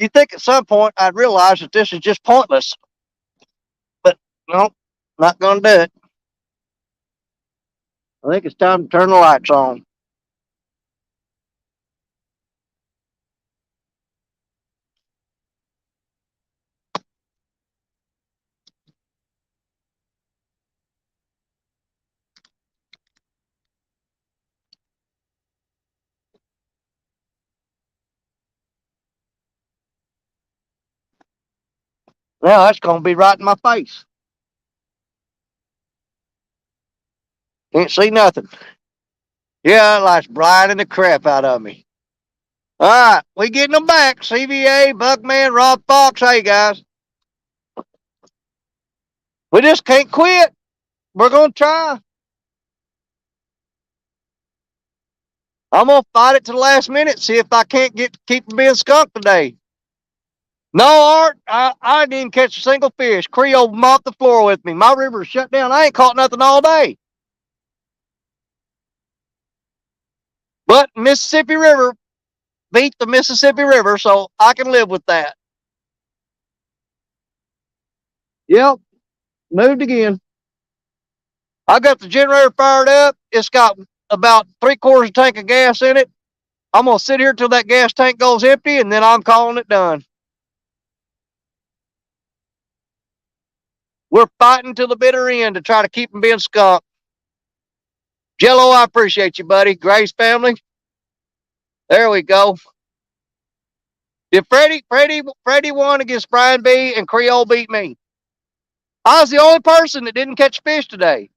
You think at some point I'd realize that this is just pointless, but no, not going to do it. I think it's time to turn the lights on. Now that's going to be right in my face. Can't see nothing. Yeah, that light's blinding the crap out of me. All right, we getting them back. CVA, Buckman, Rob Fox. Hey, guys. We just can't quit. We're going to try. I'm going to fight it to the last minute, see if I can't keep from being skunked today. No, Art, I didn't even catch a single fish. Creole mopped the floor with me. My river's shut down. I ain't caught nothing all day. But Mississippi River beat the Mississippi River, so I can live with that. Yep, moved again. I got the generator fired up. It's got about 3/4 tank of gas in it. I'm going to sit here till that gas tank goes empty, and then I'm calling it done. We're fighting to the bitter end to try to keep them being skunked. Jello, I appreciate you, buddy. Grace family. There we go. Did Freddie won against Brian B. and Creole beat me. I was the only person that didn't catch fish today.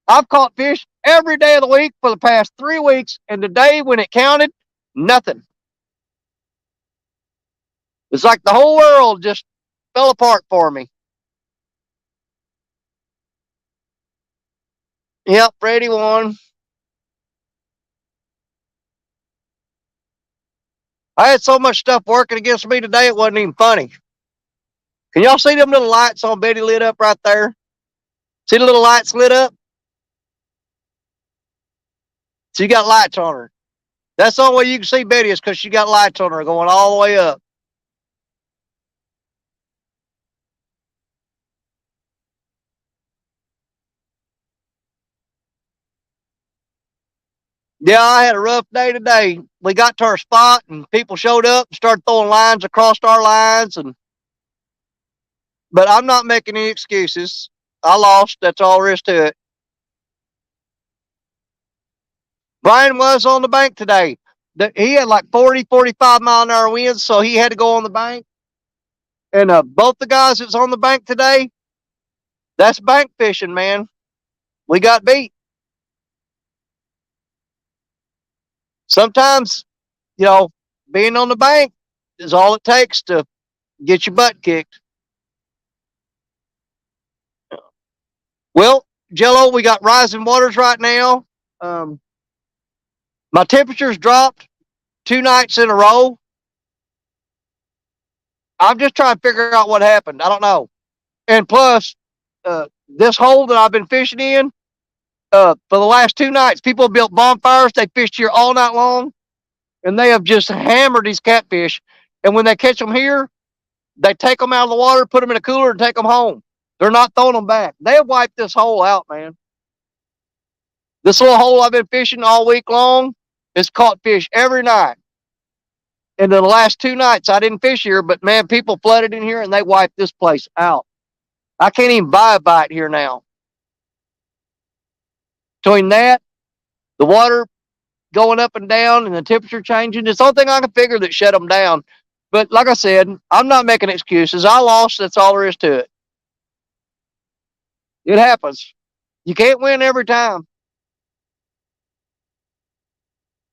I've caught fish every day of the week for the past 3 weeks, and today when it counted, nothing. It's like the whole world just fell apart for me. Yep, Freddie won. I had so much stuff working against me today, it wasn't even funny. Can y'all see them little lights on Betty lit up right there? See the little lights lit up? She got lights on her. That's the only way you can see Betty is because she got lights on her going all the way up. Yeah, I had a rough day today. We got to our spot and people showed up and started throwing lines across our lines, but I'm not making any excuses. I lost. That's all there is to it. Brian was on the bank today. He had like 40, 45-mile-an-hour winds, so he had to go on the bank. And both the guys that's on the bank today, that's bank fishing, man. We got beat. Sometimes, you know, being on the bank is all it takes to get your butt kicked. Well, Jello, we got rising waters right now. My temperature's dropped 2 nights in a row. I'm just trying to figure out what happened. I don't know. And plus, this hole that I've been fishing in, for the last 2 nights, people have built bonfires. They fished here all night long, and they have just hammered these catfish. And when they catch them here, they take them out of the water, put them in a cooler, and take them home. They're not throwing them back. They have wiped this hole out, man. This little hole I've been fishing all week long has caught fish every night. And the last 2 nights, I didn't fish here, but man, people flooded in here and they wiped this place out. I can't even buy a bite here now. Between that, the water going up and down, and the temperature changing, it's the only thing I can figure that shut them down. But like I said, I'm not making excuses. I lost. That's all there is to it. It happens. You can't win every time.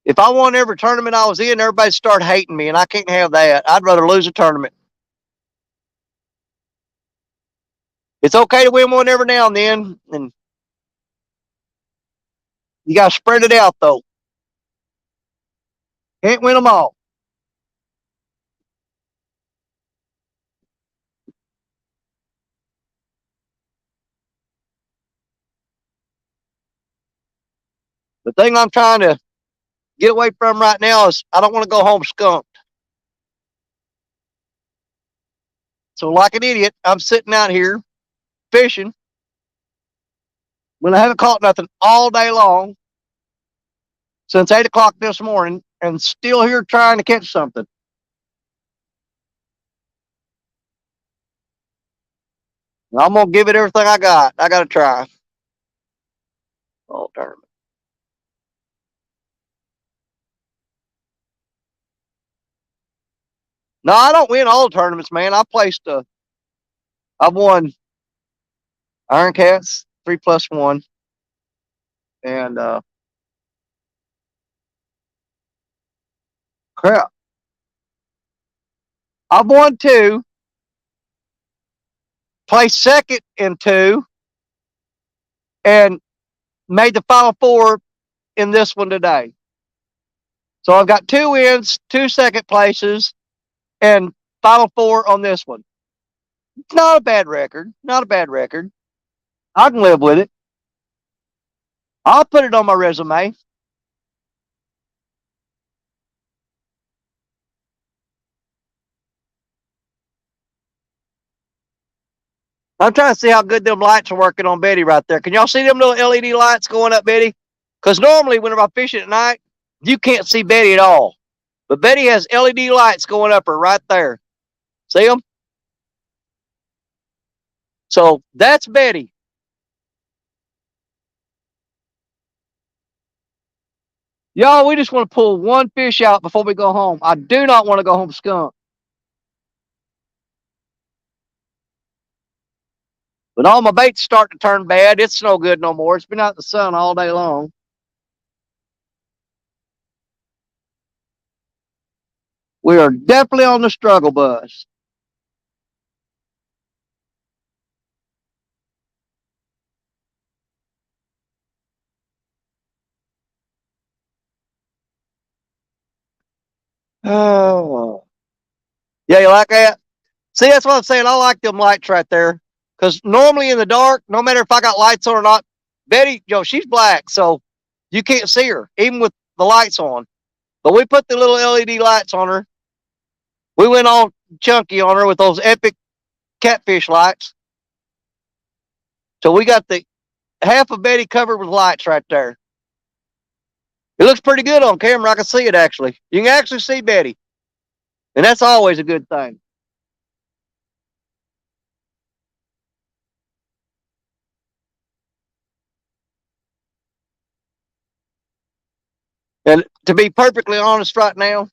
If I won every tournament I was in, everybody start hating me, and I can't have that. I'd rather lose a tournament. It's okay to win one every now and then, and you got to spread it out, though. Can't win them all. The thing I'm trying to get away from right now is I don't want to go home skunked. So, like an idiot, I'm sitting out here fishing when I haven't caught nothing all day long since 8 o'clock this morning, and still here trying to catch something. I'm gonna give it everything I got. I got to try. Oh, tournament. No, I don't win all tournaments, man. I placed. I've won Iron Cats 3+1, and crap. I've won two, placed second in two, and made the final four in this one today. So I've got 2 wins, 2 second places, and final four on this one. It's not a bad record. Not a bad record. I can live with it. I'll put it on my resume. I'm trying to see how good them lights are working on Betty right there. Can y'all see them little LED lights going up, Betty? Because normally whenever I fish it at night, you can't see Betty at all. But Betty has LED lights going up her right there. See them? So that's Betty. Y'all, we just want to pull one fish out before we go home. I do not want to go home skunk. But all my baits start to turn bad. It's no good no more. It's been out in the sun all day long. We are definitely on the struggle bus. Oh. Yeah, you like that? See, that's what I'm saying. I like them lights right there. Because normally in the dark, no matter if I got lights on or not, Betty, she's black, so you can't see her, even with the lights on. But we put the little LED lights on her. We went all chunky on her with those epic catfish lights. So we got the half of Betty covered with lights right there. It looks pretty good on camera. I can see it actually. You can actually see Betty. And that's always a good thing. And to be perfectly honest right now,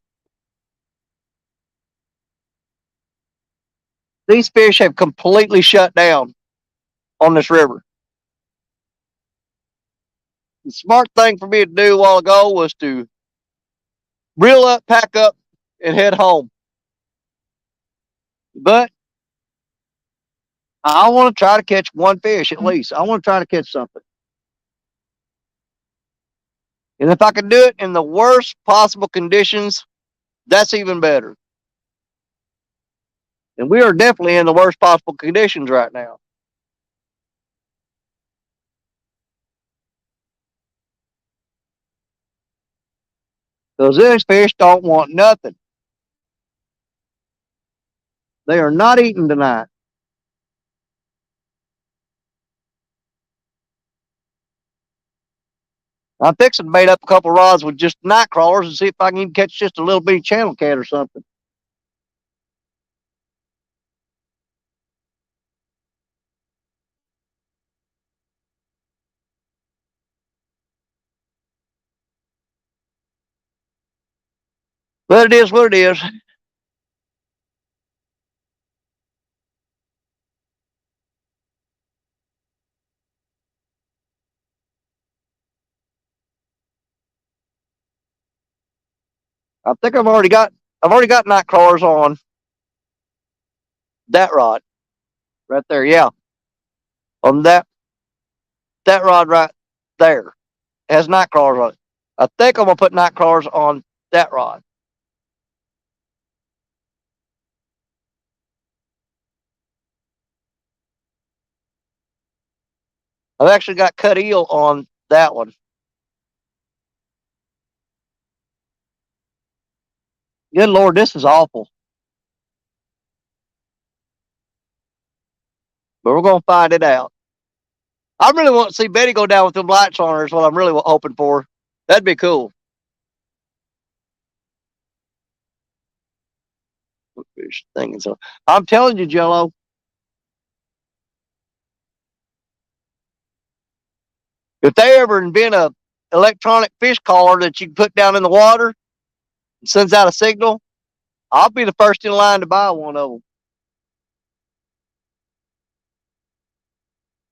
these fish have completely shut down on this river. The smart thing for me to do a while ago was to reel up, pack up, and head home. But I want to try to catch one fish at least. I want to try to catch something. And if I can do it in the worst possible conditions, that's even better. And we are definitely in the worst possible conditions right now. Because these fish don't want nothing. They are not eating tonight. I'm fixing to bait up a couple rods with just night crawlers and see if I can even catch just a little bitty channel cat or something. But it is what it is. I think I've already got night crawlers on that rod right there. Yeah, on that rod right there it has night crawlers on it. I think I'm gonna put night crawlers on that rod. I've actually got cut eel on that one. Good Lord, this is awful. But we're gonna find it out. I really want to see Betty go down with them lights on her. Is what I'm really hoping for. That'd be cool. Fish thing is, I'm telling you, Jello. If they ever invent a electronic fish caller that you can put down in the water and sends out a signal, I'll be the first in line to buy one of them.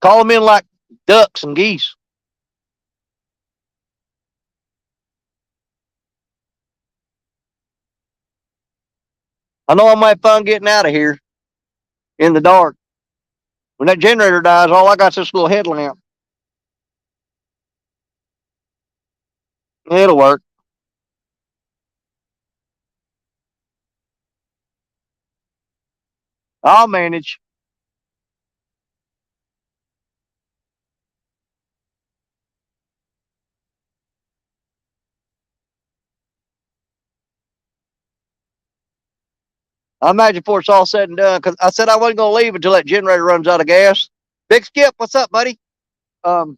Call them in like ducks and geese. I know I might have fun getting out of here in the dark. When that generator dies, all I got's this little headlamp. It'll work. I'll manage. I imagine before it's all said and done, because I said I wasn't going to leave until that generator runs out of gas. Big Skip, what's up, buddy? Um,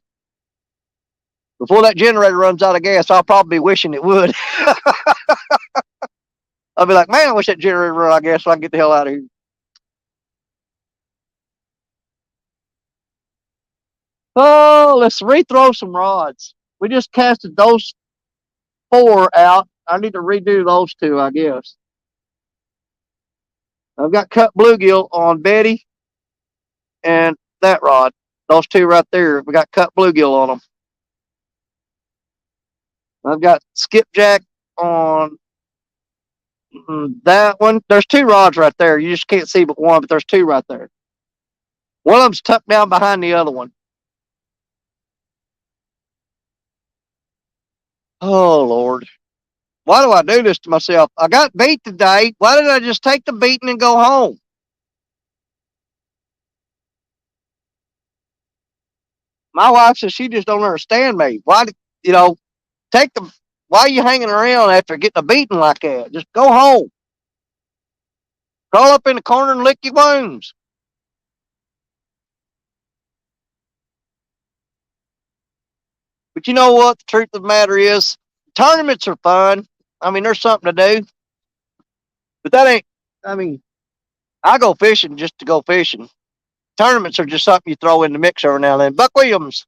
Before that generator runs out of gas, I'll probably be wishing it would. I'll be like, man, I wish that generator run out of gas so I can get the hell out of here. Oh, let's rethrow some rods. We just casted those 4 out. I need to redo those 2, I guess. I've got cut bluegill on Betty and that rod. Those 2 right there. We got cut bluegill on them. I've got skipjack on that one. There's 2 rods right there. You just can't see but one, but there's 2 right there. One of them's tucked down behind the other one. Oh, Lord. Why do I do this to myself? I got beat today. Why didn't I just take the beating and go home? My wife says she just don't understand me. Why, you know, take the, why are you hanging around after getting a beating like that? Just go home. Crawl up in the corner and lick your wounds. But you know what? The truth of the matter is, tournaments are fun. I mean, there's something to do. But that ain't, I mean, I go fishing just to go fishing. Tournaments are just something you throw in the mix every now and then. Buck Williams,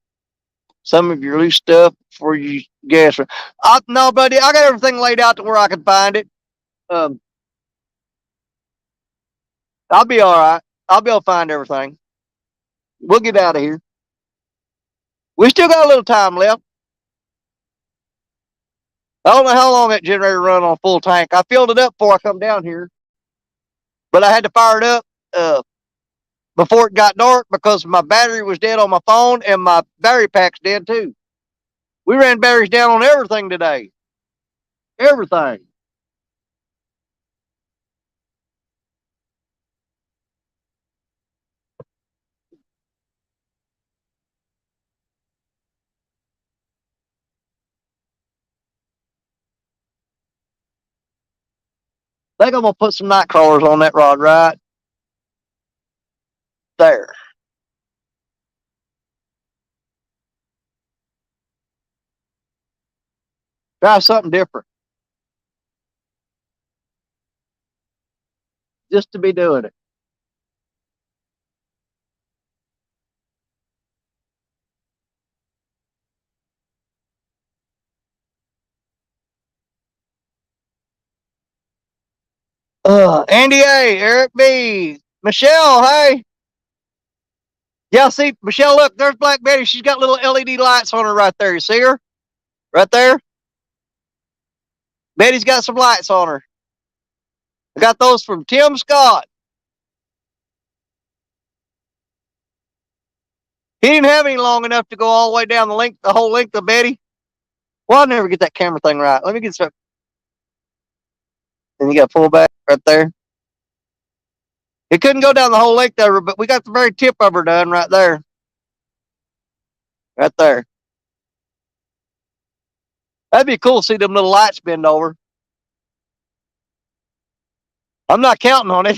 some of your loose stuff for you guess. No, buddy, I got everything laid out to where I can find it. Um, I'll be all right. I'll be able to find everything. We'll get out of here. We still got a little time left. I don't know how long that generator run on full tank. I filled it up before I come down here, but I had to fire it up before it got dark because my battery was dead on my phone and my battery pack's dead too. We ran batteries down on everything today. Everything. I think I'm gonna put some night crawlers on that rod right there. Try something different. Just to be doing it. Andy A, Eric B, Michelle, hey. Yeah, see, Michelle, look, there's Black Betty. She's got little LED lights on her right there. You see her? Right there? Betty's got some lights on her. I got those from Tim Scott. He didn't have any long enough to go all the way down the whole length of Betty. Well, I'll never get that camera thing right. Let me get some. And you got pull back right there. It couldn't go down the whole length of her, but we got the very tip of her done right there. Right there. That'd be cool to see them little lights bend over. I'm not counting on it.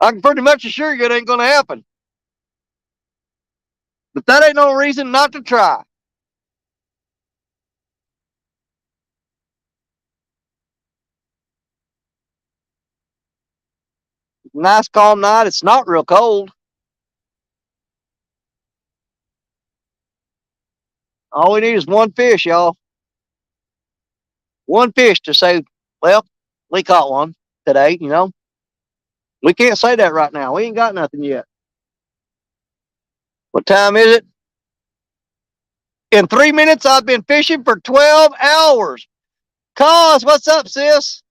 I can pretty much assure you it ain't going to happen. But that ain't no reason not to try. Nice calm night. It's not real cold. All we need is one fish, y'all. One fish to say, well, we caught one today, you know. We can't say that right now. We ain't got nothing yet. What time is it? In 3 minutes, I've been fishing for 12 hours. Cause, what's up, sis?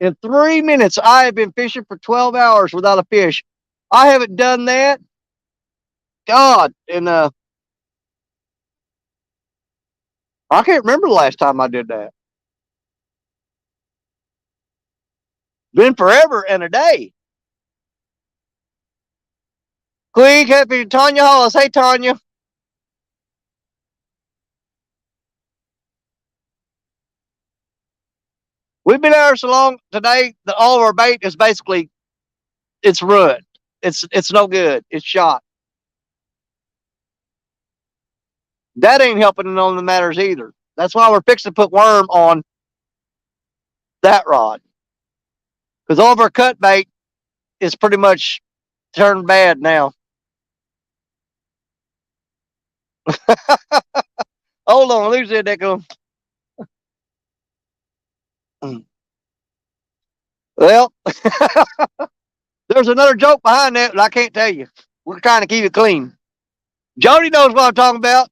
In 3 minutes, I have been fishing for 12 hours without a fish. I haven't done that. God, and I can't remember the last time I did that. Been forever and a day. Queen Happy Tanya Hollis. Hey, Tanya. We've been there so long today that all of our bait is basically it's ruined. It's no good. It's shot. That ain't helping on the matters either. That's why we're fixing to put worm on that rod. Because all of our cut bait is pretty much turned bad now. Hold on, lose that deck. Well, there's another joke behind that, but I can't tell you. We're trying to keep it clean. Jody knows what I'm talking about.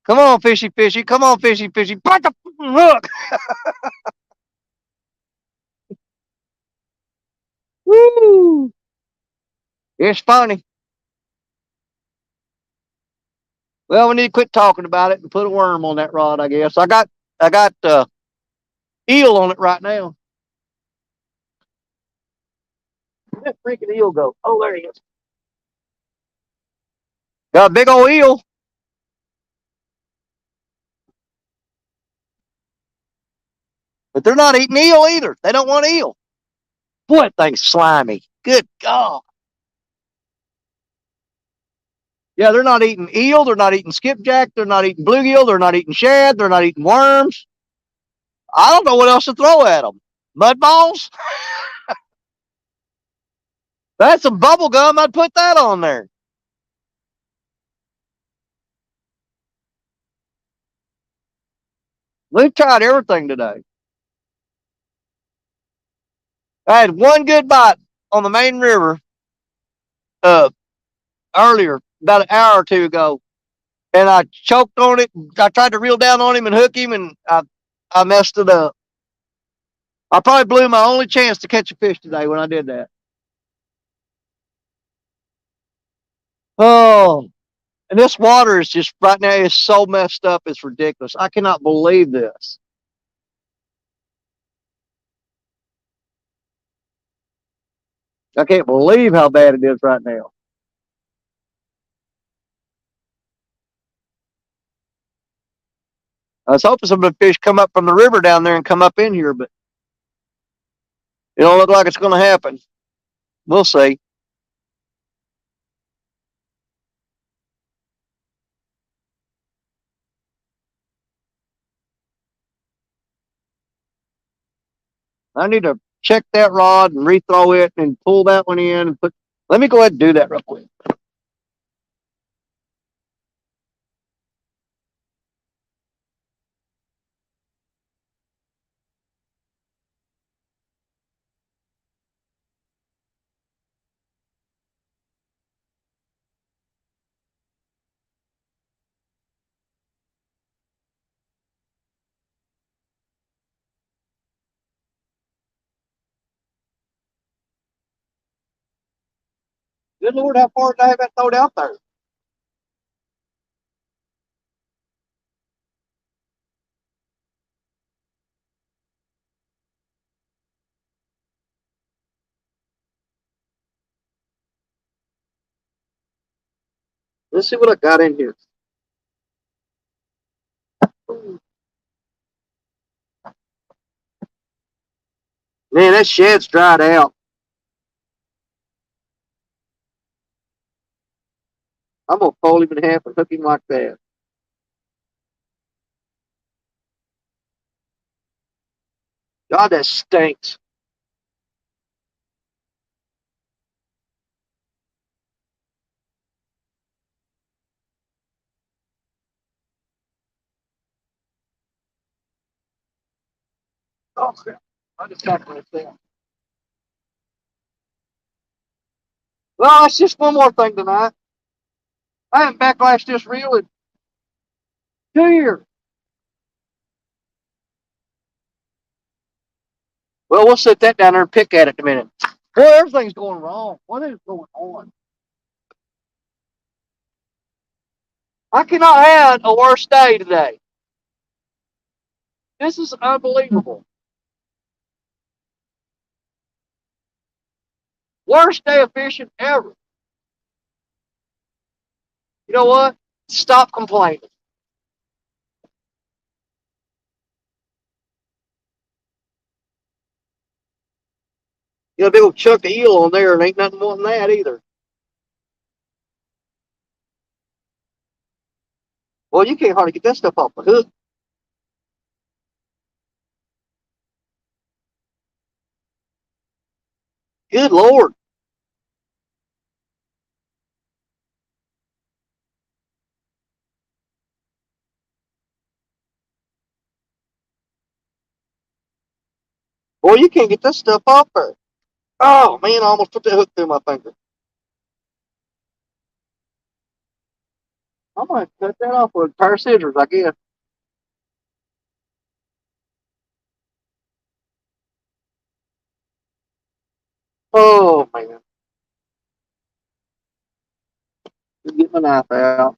Come on, fishy, fishy. Come on, fishy, fishy. Put the hook. Woo! It's funny. Well, we need to quit talking about it and put a worm on that rod, I guess. I got eel on it right now. Where'd that freaking eel go? Oh, there he is. Got a big old eel. But they're not eating eel either. They don't want eel. Boy, that thing's slimy. Good God. Yeah, they're not eating eel. They're not eating skipjack. They're not eating bluegill. They're not eating shad. They're not eating worms. I don't know what else to throw at them. Mud balls? That's some bubble gum. I'd put that on there. We've tried everything today. I had one good bite on the main river uh, earlier, about an hour or two ago, and I choked on it. I tried to reel down on him and hook him, and I messed it up. I probably blew my only chance to catch a fish today when I did that. Oh, and this water is just right now is so messed up. It's ridiculous. I cannot believe this. I can't believe how bad it is right now. I was hoping some of the fish come up from the river down there and come up in here, but it don't look like it's going to happen. We'll see. I need to check that rod and rethrow it and pull that one in and put. Let me go ahead and do that real quick. Good Lord, how far did I have that thrown out there? Let's see what I got in here. Man, that shed's dried out. I'm gonna fold him in half and hook him like that. God, that stinks. Oh crap! I just got myself. Well, it's just one more thing tonight. I haven't backlashed this reel in 2 years. Well, we'll set that down there and pick at it in a minute. Boy, everything's going wrong. What is going on? I cannot have a worse day today. This is unbelievable. Worst day of fishing ever. You know what? Stop complaining. You got a big old chunk of eel on there, and ain't nothing more than that either. Well, you can't hardly get that stuff off the hook. Good Lord. Boy, you can't get that stuff off there. Oh, man, I almost put that hook through my finger. I'm going to cut that off with a pair of scissors, I guess. Oh, man. Just get my knife out.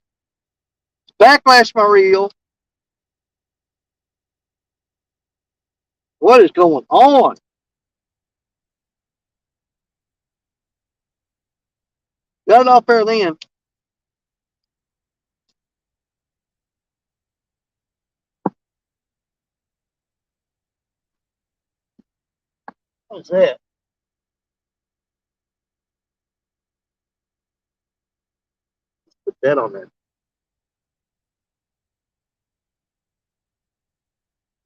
Backlash my reel. What is going on? Got it off there then. What is that? Put that on there.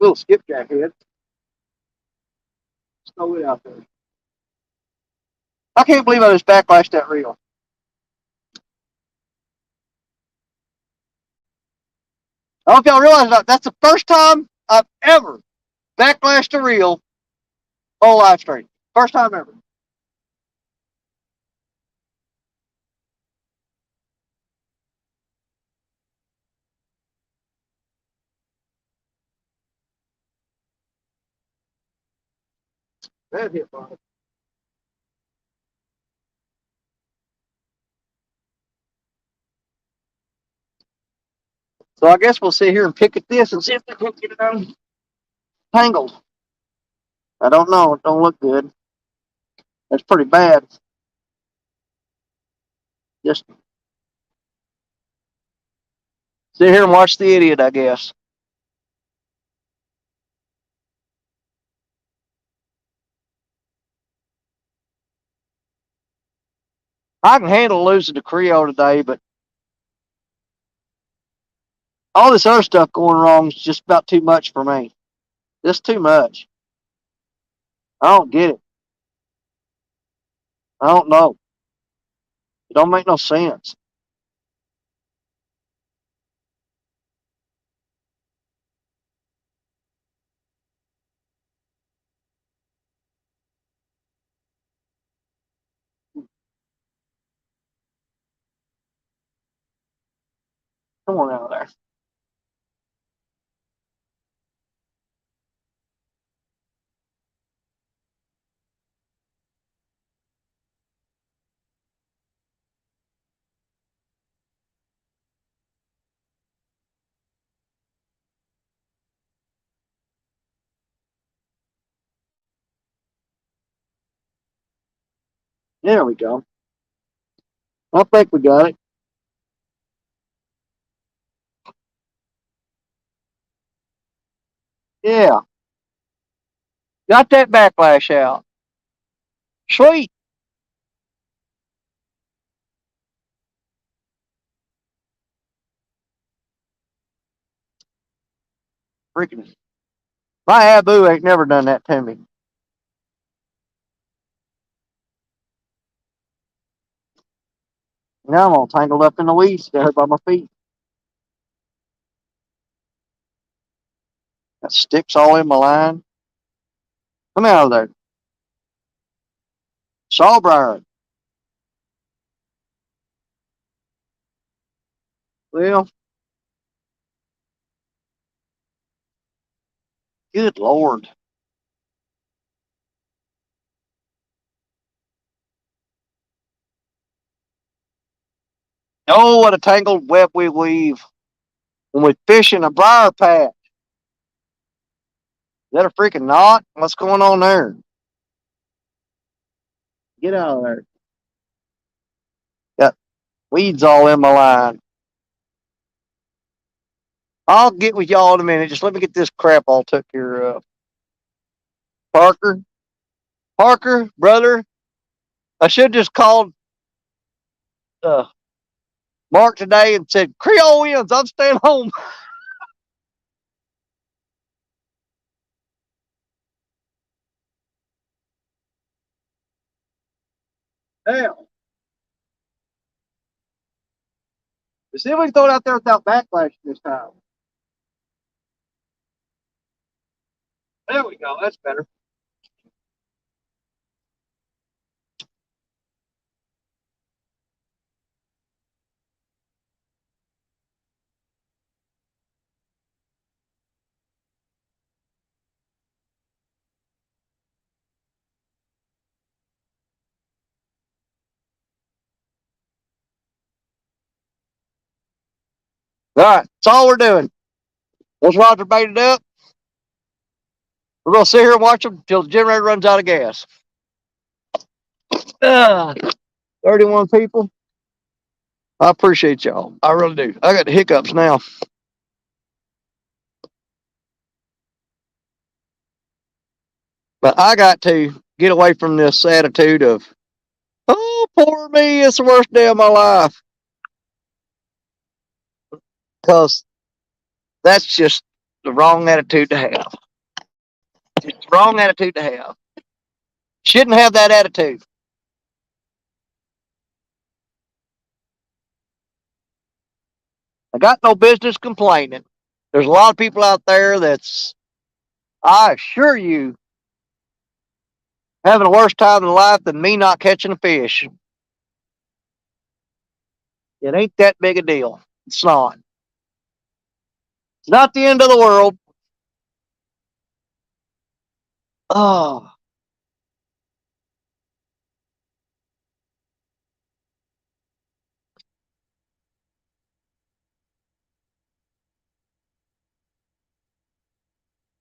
Little skipjack head. Snow it out there. I can't believe I just backlashed that reel. I don't know if y'all realize that that's the first time I've ever backlashed a reel on live stream. First time ever. That hit bottom. So I guess we'll sit here and pick at this and see if we can get it untangled. I don't know. It don't look good. That's pretty bad. Just sit here and watch the idiot, I guess. I can handle losing to Creo today, but all this other stuff going wrong is just about too much for me. Just too much. I don't get it. I don't know. It don't make no sense. Come on out of there. There we go. I think we got it. Yeah. Got that backlash out. Sweet. Freaking. My Abu ain't never done that to me. Now I'm all tangled up in the weeds there by my feet. Got sticks all in my line. Come out of there. Sawbriar. Well, good Lord. Oh, what a tangled web we weave when we fish in a briar patch. Is that a freaking knot? What's going on there? Get out of there. Got weeds all in my line. I'll get with y'all in a minute. Just let me get this crap all took care of. Parker, Parker, brother, I should just called uh, Mark today and said, Creole wins. I'm staying home. Hell, see if we can throw it out there without backlash this time. There we go. That's better. All right. That's all we're doing. Once Roger baited up, we're going to sit here and watch them until the generator runs out of gas. 31 people. I appreciate y'all. I really do. I got the hiccups now. But I got to get away from this attitude of, oh, poor me. It's the worst day of my life. Because that's just the wrong attitude to have. It's the wrong attitude to have. Shouldn't have that attitude. I got no business complaining. There's a lot of people out there that's, I assure you, having a worse time in life than me not catching a fish. It ain't that big a deal. It's not. It's not the end of the world. Oh,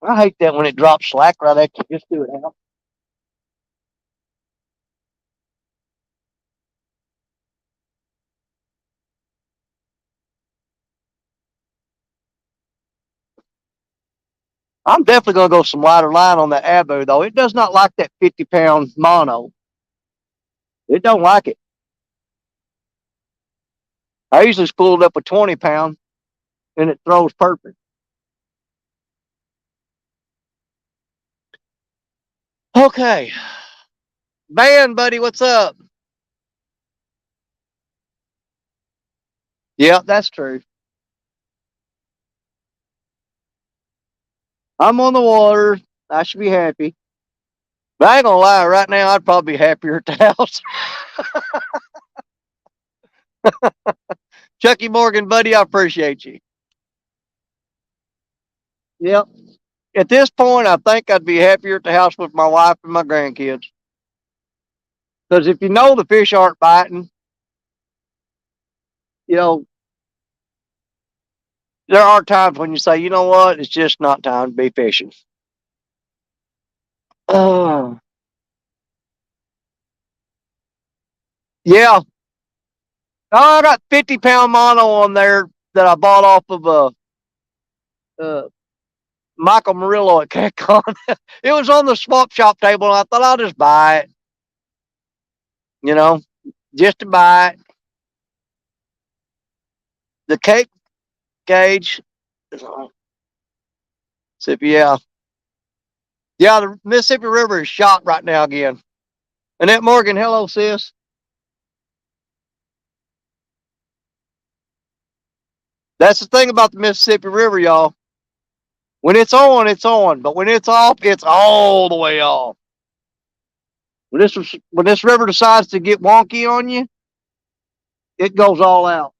I hate that when it drops slack right after you just do it now. I'm definitely going to go some lighter line on that Abu, though. It does not like that 50-pound mono. It don't like it. I usually spool it up with 20-pound, and it throws perfect. Okay. Van, buddy, what's up? Yeah, that's true. I'm on the water. I should be happy. But I ain't going to lie. Right now, I'd probably be happier at the house. Chucky Morgan, buddy, I appreciate you. Yep. At this point, I think I'd be happier at the house with my wife and my grandkids. Because if you know the fish aren't biting, you know, there are times when you say, you know what, it's just not time to be fishing. Uh, yeah. Oh, I got 50-pound mono on there that I bought off of uh, Michael Murillo at CatCon. It was on the swap shop table, and I thought I'll just buy it. You know, just to buy it. The cake gauge. Mississippi, yeah. Yeah, the Mississippi River is shot right now again. Annette Morgan, hello, sis. That's the thing about the Mississippi River, y'all. When it's on, it's on. But when it's off, it's all the way off. When this river decides to get wonky on you, it goes all out.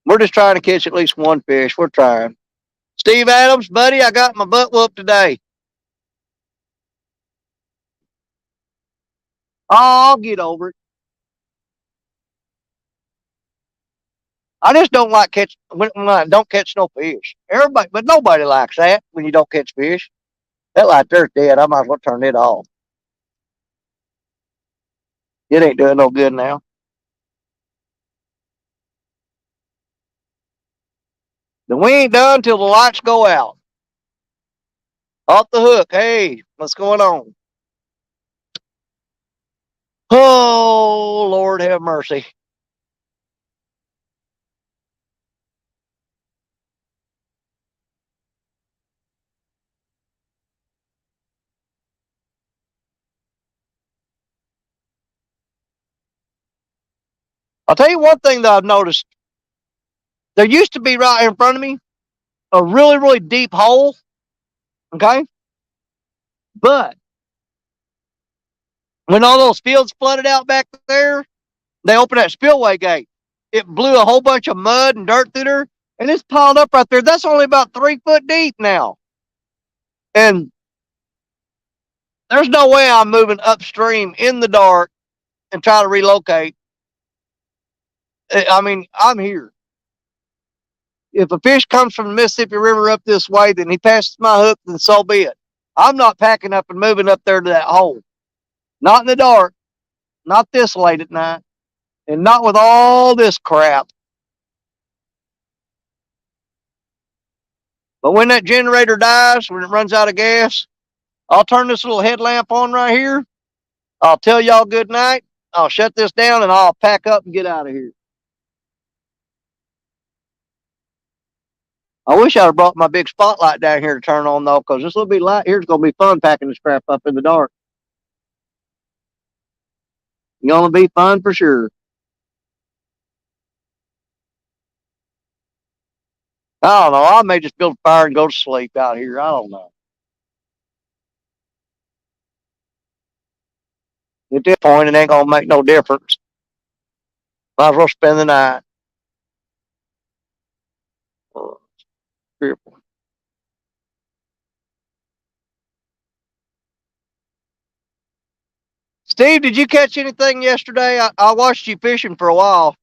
We're just trying to catch at least one fish. We're trying. Steve Adams, buddy, I got my butt whooped today. Oh, I'll get over it. I just don't like when I don't catch no fish. Everybody, but nobody likes that when you don't catch fish. That light there's dead. I might as well turn it off. It ain't doing no good now. Then we ain't done till the lights go out. Off the hook. Hey, what's going on? Oh, Lord have mercy. I'll tell you one thing that I've noticed. There used to be right in front of me a really, really deep hole. Okay. But when all those fields flooded out back there, they opened that spillway gate. It blew a whole bunch of mud and dirt through there, and it's piled up right there. That's only about 3 foot deep now. And there's no way I'm moving upstream in the dark and try to relocate. I mean, I'm here. If a fish comes from the Mississippi River up this way, then he passes my hook, then so be it. I'm not packing up and moving up there to that hole. Not in the dark. Not this late at night. And not with all this crap. But when that generator dies, when it runs out of gas, I'll turn this little headlamp on right here. I'll tell y'all good night. I'll shut this down and I'll pack up and get out of here. I wish I'd have brought my big spotlight down here to turn on though, because this little bit light here is going to be fun packing this crap up in the dark. It's going to be fun for sure. I don't know. I may just build a fire and go to sleep out here. I don't know. At this point, it ain't going to make no difference. Might as well spend the night. Fearful. Steve, did you catch anything yesterday? I watched you fishing for a while.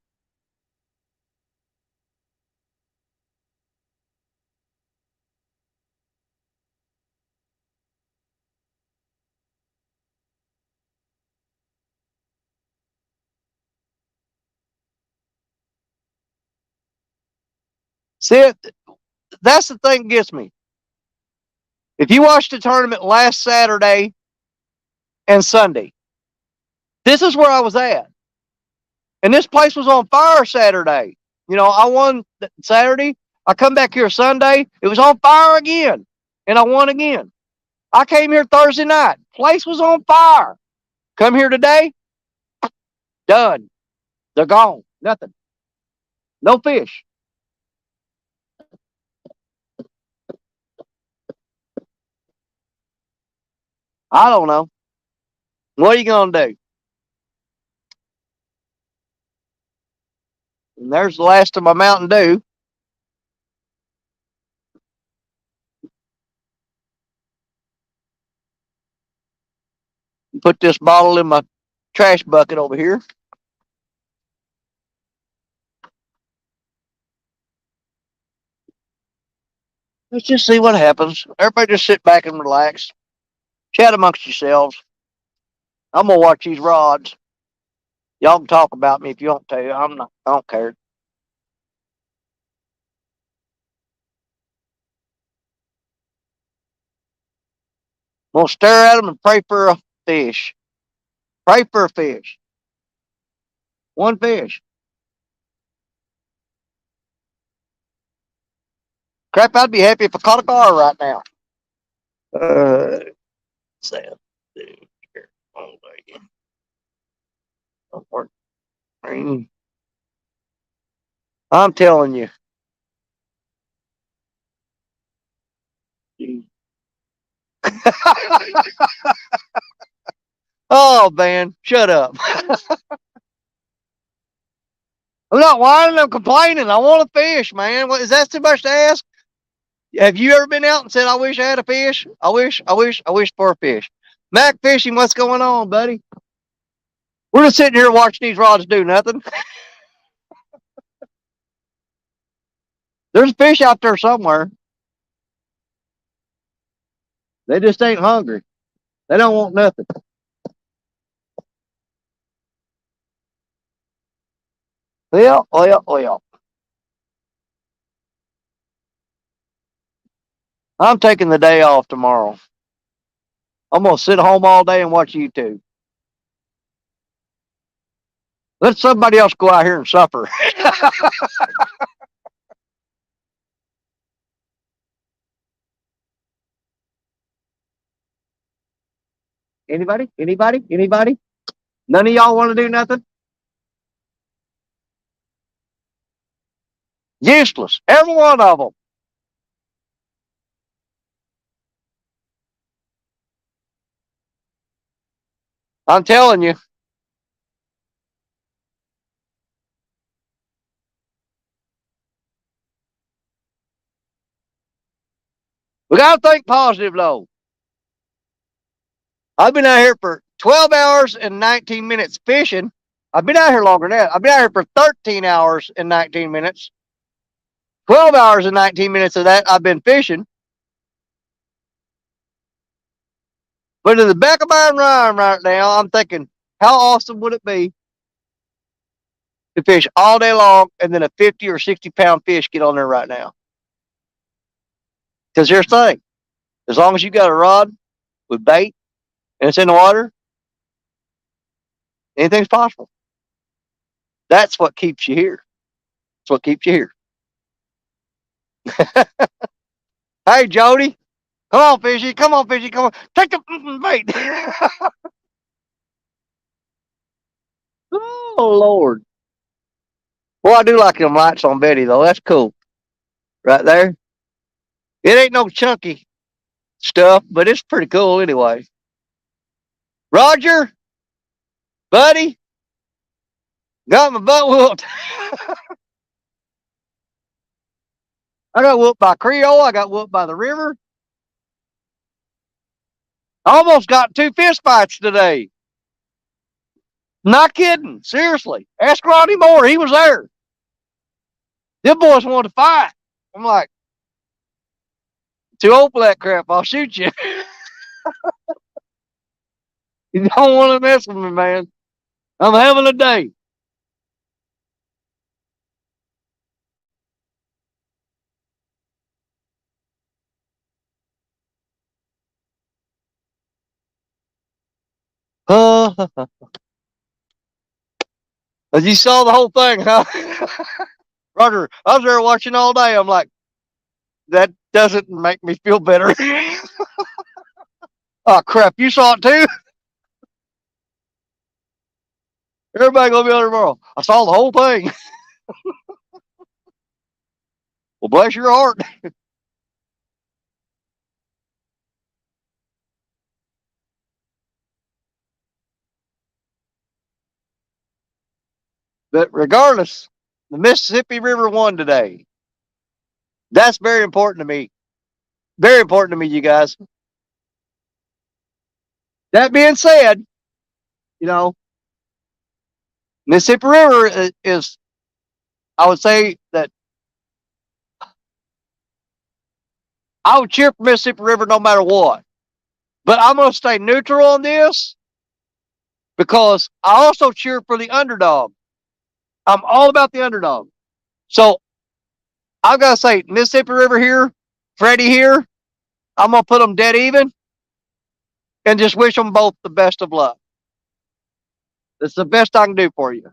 See, that's the thing that gets me. If you watched the tournament last Saturday and Sunday, this is where I was at. And this place was on fire Saturday. You know, I won Saturday. I come back here Sunday. It was on fire again. And I won again. I came here Thursday night. Place was on fire. Come here today. Done. They're gone. Nothing. No fish. I don't know. What are you going to do? And there's the last of my Mountain Dew. Put this bottle in my trash bucket over here. Let's just see what happens. Everybody just sit back and relax. Chat amongst yourselves. I'm going to watch these rods. Y'all can talk about me if you want to. I don't care. I'm gonna stare at them and pray for a fish. Pray for a fish. One fish. Crap, I'd be happy if I caught a car right now. Sad. Here. Oh, don't work. I'm telling you. Oh man, shut up. I'm not whining, I'm complaining. I want a fish, man. What, is that too much to ask? Have you ever been out and said, I wish I had a fish? I wish for a fish. Mac Fishing, what's going on, buddy? We're just sitting here watching these rods do nothing. There's a fish out there somewhere. They just ain't hungry. They don't want nothing. Well. I'm taking the day off tomorrow. I'm going to sit home all day and watch YouTube. Let somebody else go out here and suffer. Anybody? Anybody? Anybody? None of y'all want to do nothing? Useless. Every one of them. I'm telling you. We got to think positive, though. I've been out here for 12 hours and 19 minutes fishing. I've been out here longer than that. I've been out here for 13 hours and 19 minutes. 12 hours and 19 minutes of that I've been fishing. But in the back of my mind right now, I'm thinking, how awesome would it be to fish all day long and then a 50 or 60-pound fish get on there right now? Because here's the thing. As long as you got a rod with bait and it's in the water, anything's possible. That's what keeps you here. That's what keeps you here. Hey, Jody. Come on, Fishy. Come on, Fishy. Come on. Take the bait. Oh, Lord. Well, I do like them lights on Betty, though. That's cool. Right there. It ain't no chunky stuff, but it's pretty cool anyway. Roger, buddy, got my butt whooped. I got whooped by Creole. I got whooped by the river. I almost got 2 fist fights today. Not kidding. Seriously. Ask Ronnie Moore. He was there. Them boys wanted to fight. I'm like, too old for that crap. I'll shoot you. You don't want to mess with me, man. I'm having a day. You saw the whole thing, huh? Roger, I was there watching all day. I'm like, that doesn't make me feel better. Oh, crap. You saw it too? Everybody gonna be on tomorrow. I saw the whole thing. Well, bless your heart. But regardless, the Mississippi River won today. That's very important to me. Very important to me, you guys. That being said, you know, Mississippi River is, I would say that I would cheer for Mississippi River no matter what. But I'm going to stay neutral on this because I also cheer for the underdog. I'm all about the underdog. So I've got to say, Mississippi River here, Freddie here, I'm going to put them dead even. and just wish them both the best of luck. It's the best I can do for you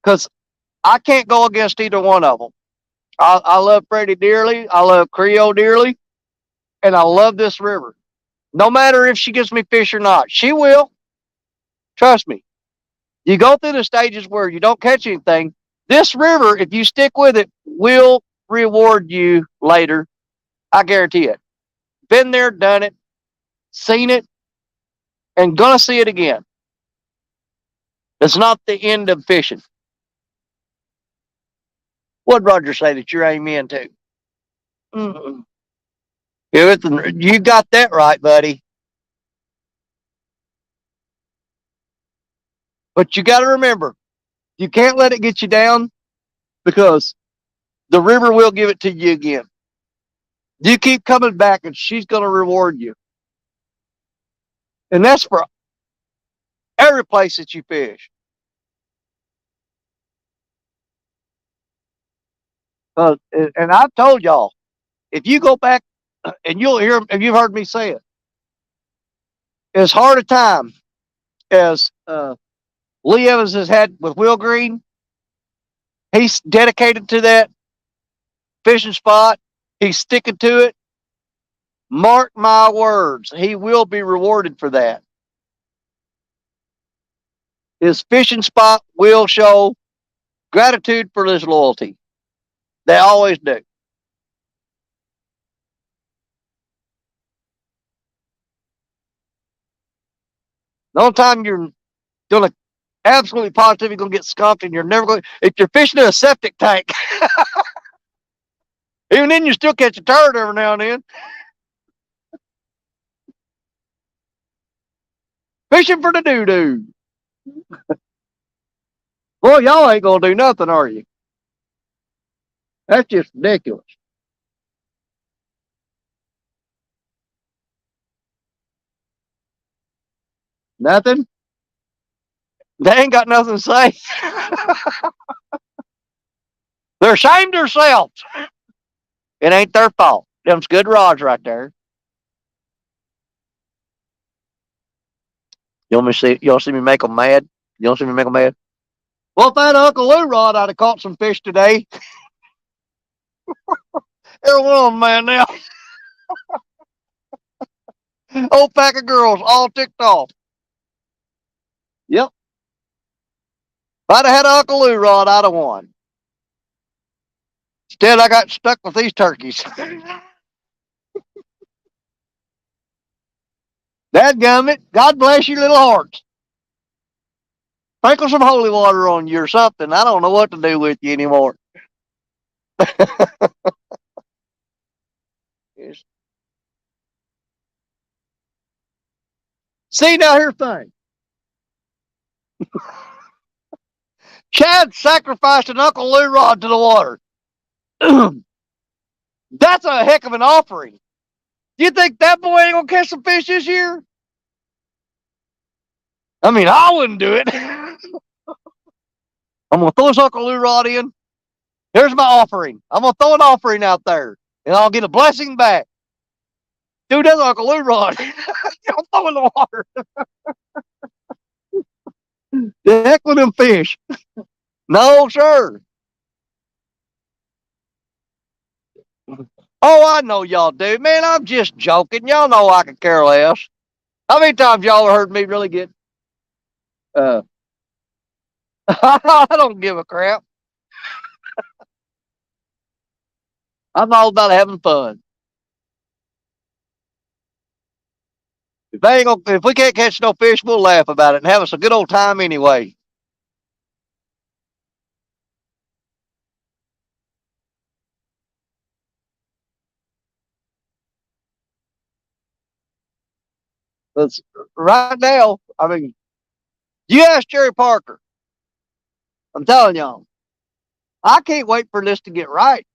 because I can't go against either one of them. I love Freddie dearly. I love Creole dearly, and I love this river. No matter if she gives me fish or not, she will. Trust me. You go through the stages where you don't catch anything. This river, if you stick with it, will reward you later. I guarantee it. Been there, done it, seen it, and gonna see it again. It's not the end of fishing. What'd Roger say that you're amen to? Mm-mm. You got that right, buddy. But you got to remember, you can't let it get you down because the river will give it to you again. You keep coming back and she's going to reward you. And that's for every place that you fish. And I've told y'all, if you go back and you'll hear, and you've heard me say it, as hard a time as Lee Evans has had with Will Green, he's dedicated to that fishing spot. He's sticking to it. Mark my words, he will be rewarded for that. His fishing spot will show gratitude for his loyalty. They always do. The only time you're gonna absolutely positively gonna get skunked and you're never going if you're fishing in a septic tank, even then you still catch a turd every now and then. Fishing for the doo-doo. Well, y'all ain't gonna do nothing, are you? That's just ridiculous. Nothing? They ain't got nothing to say. They're ashamed of themselves. It ain't their fault. Them's good rods right there. You want me to see? You want to see me make them mad? You want to see me make them mad? Well, if I had Uncle Lou rod, I'd have caught some fish today. Every one of them, man. Now, old pack of girls all ticked off. Yep. If I'd have had Uncle Lou rod, I'd have won. Instead, I got stuck with these turkeys. Dadgummit, God bless your little hearts. Sprinkle some holy water on you or something. I don't know what to do with you anymore. Yes. See, now here's the thing. Chad sacrificed an Uncle Lou rod to the water. That's a heck of an offering. You think that boy ain't gonna catch some fish this year? I mean, I wouldn't do it. I'm gonna throw this Uncle Lou rod in. Here's my offering. I'm gonna throw an offering out there, and I'll get a blessing back. Dude, that's Uncle Lou rod. Don't throw in the water. The heck with them fish. No, sir. Oh, I know y'all do. Man, I'm just joking. Y'all know I could care less. How many times y'all heard me really get uh I don't give a crap. I'm all about having fun. If we can't catch no fish, we'll laugh about it and have us a good old time anyway. But right now, I mean, you ask Jerry Parker. I'm telling y'all, I can't wait for this to get right.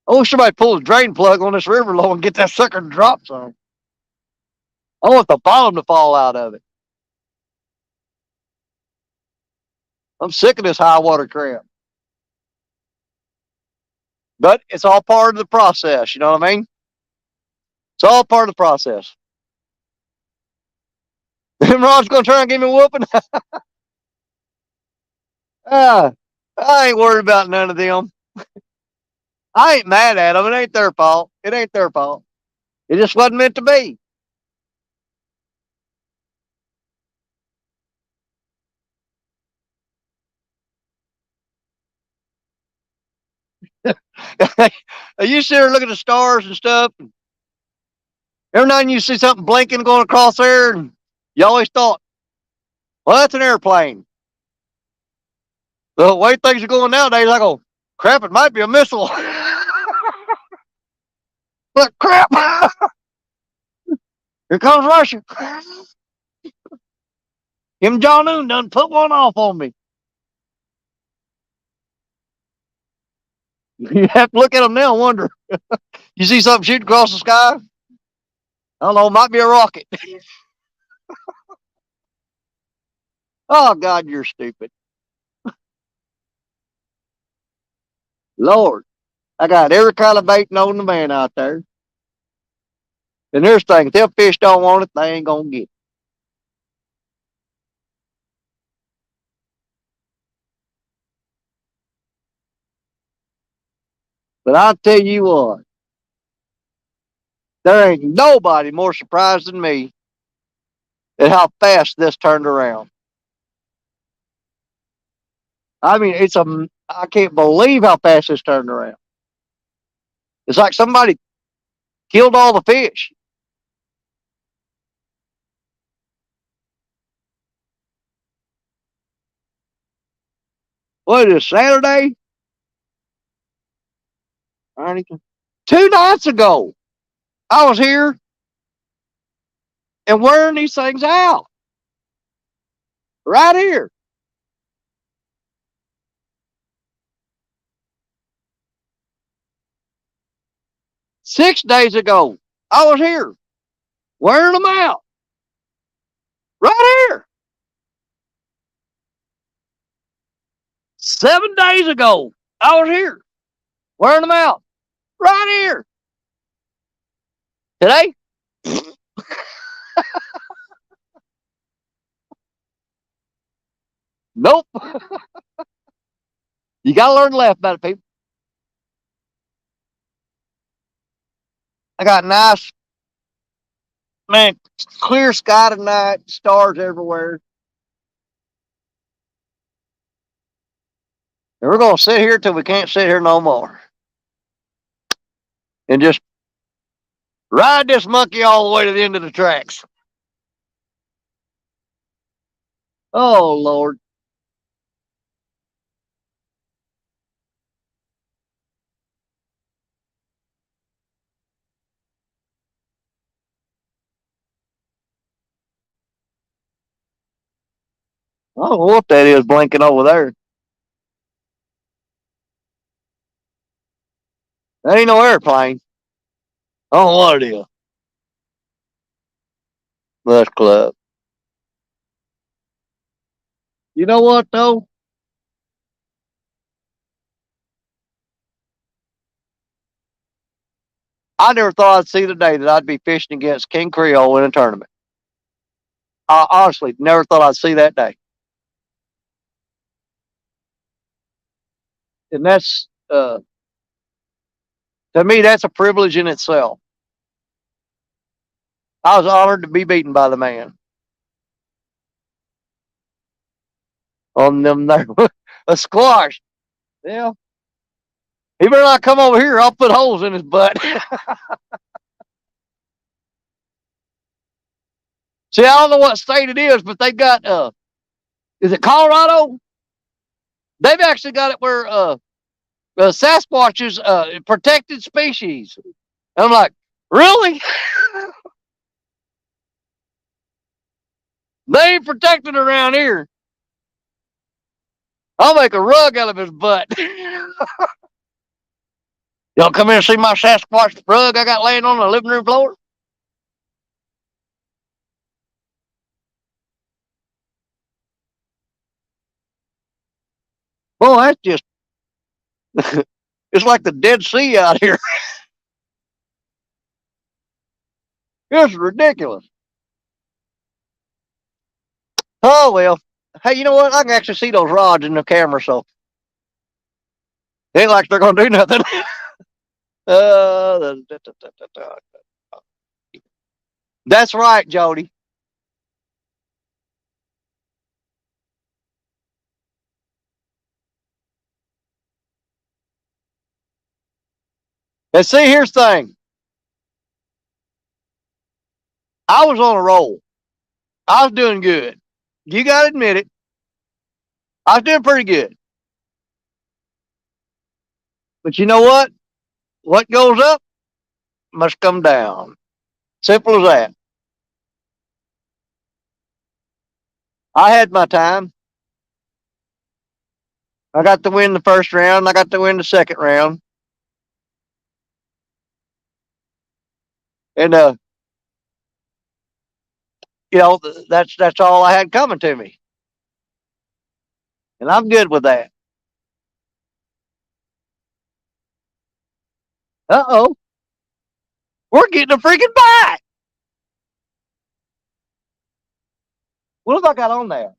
I wish somebody pull a drain plug on this river low and get that sucker to drop some. I want the bottom to fall out of it. I'm sick of this high water crap. But it's all part of the process, you know what I mean? It's all part of the process. Them rods gonna try and give me a whooping. Ah, I ain't worried about none of them. I ain't mad at them. It ain't their fault. It ain't their fault. It just wasn't meant to be. You sit there looking at the stars and stuff. And every now and then you see something blinking going across there, and you always thought, well, that's an airplane. The way things are going nowadays, I go, crap, it might be a missile. But crap, here comes Russia. Kim Jong-un done put one off on me. You have to look at them now and wonder. You see something shooting across the sky? I don't know, might be a rocket. Oh, God, you're stupid. Lord, I got every kind of bait known to man out there. And there's things, if them fish don't want it, they ain't going to get it. But I'll tell you what, there ain't nobody more surprised than me at how fast this turned around. I mean, I can't believe how fast this turned around. It's like somebody killed all the fish. What is it, Saturday? 2 nights ago, I was here and wearing these things out. Right here. 6 days ago, I was here wearing them out. Right here. 7 days ago, I was here wearing them out. Right here. Today, nope. You got to learn to laugh about it, people. I got nice, man, clear sky tonight, stars everywhere. And we're going to sit here till we can't sit here no more. And just ride this monkey all the way to the end of the tracks. Oh, Lord. I don't know what that is blinking over there. That ain't no airplane. I don't know what it is. Bus club. You know what, though? I never thought I'd see the day that I'd be fishing against King Creole in a tournament. I honestly never thought I'd see that day. And that's, to me, that's a privilege in itself. I was honored to be beaten by the man on them there. A squash. Yeah. He better not come over here. I'll put holes in his butt. See, I don't know what state it is, but they got, is it Colorado? They've actually got it where Sasquatch is a protected species. And I'm like, really? They ain't protected around here. I'll make a rug out of his butt. Y'all come here and see my Sasquatch rug I got laying on the living room floor? Boy, that's just, it's like the Dead Sea out here. This is ridiculous. Oh well. Hey, you know what? I can actually see those rods in the camera, so it ain't like they're gonna do nothing. uh, that's right, Jody. And see, here's the thing. I was on a roll. I was doing good. You gotta admit it. I was doing pretty good. But you know what? What goes up must come down. Simple as that. I had my time. I got to win the first round. I got to win the second round. And that's all I had coming to me. And I'm good with that. Uh-oh. We're getting a freaking bite. What have I got on there?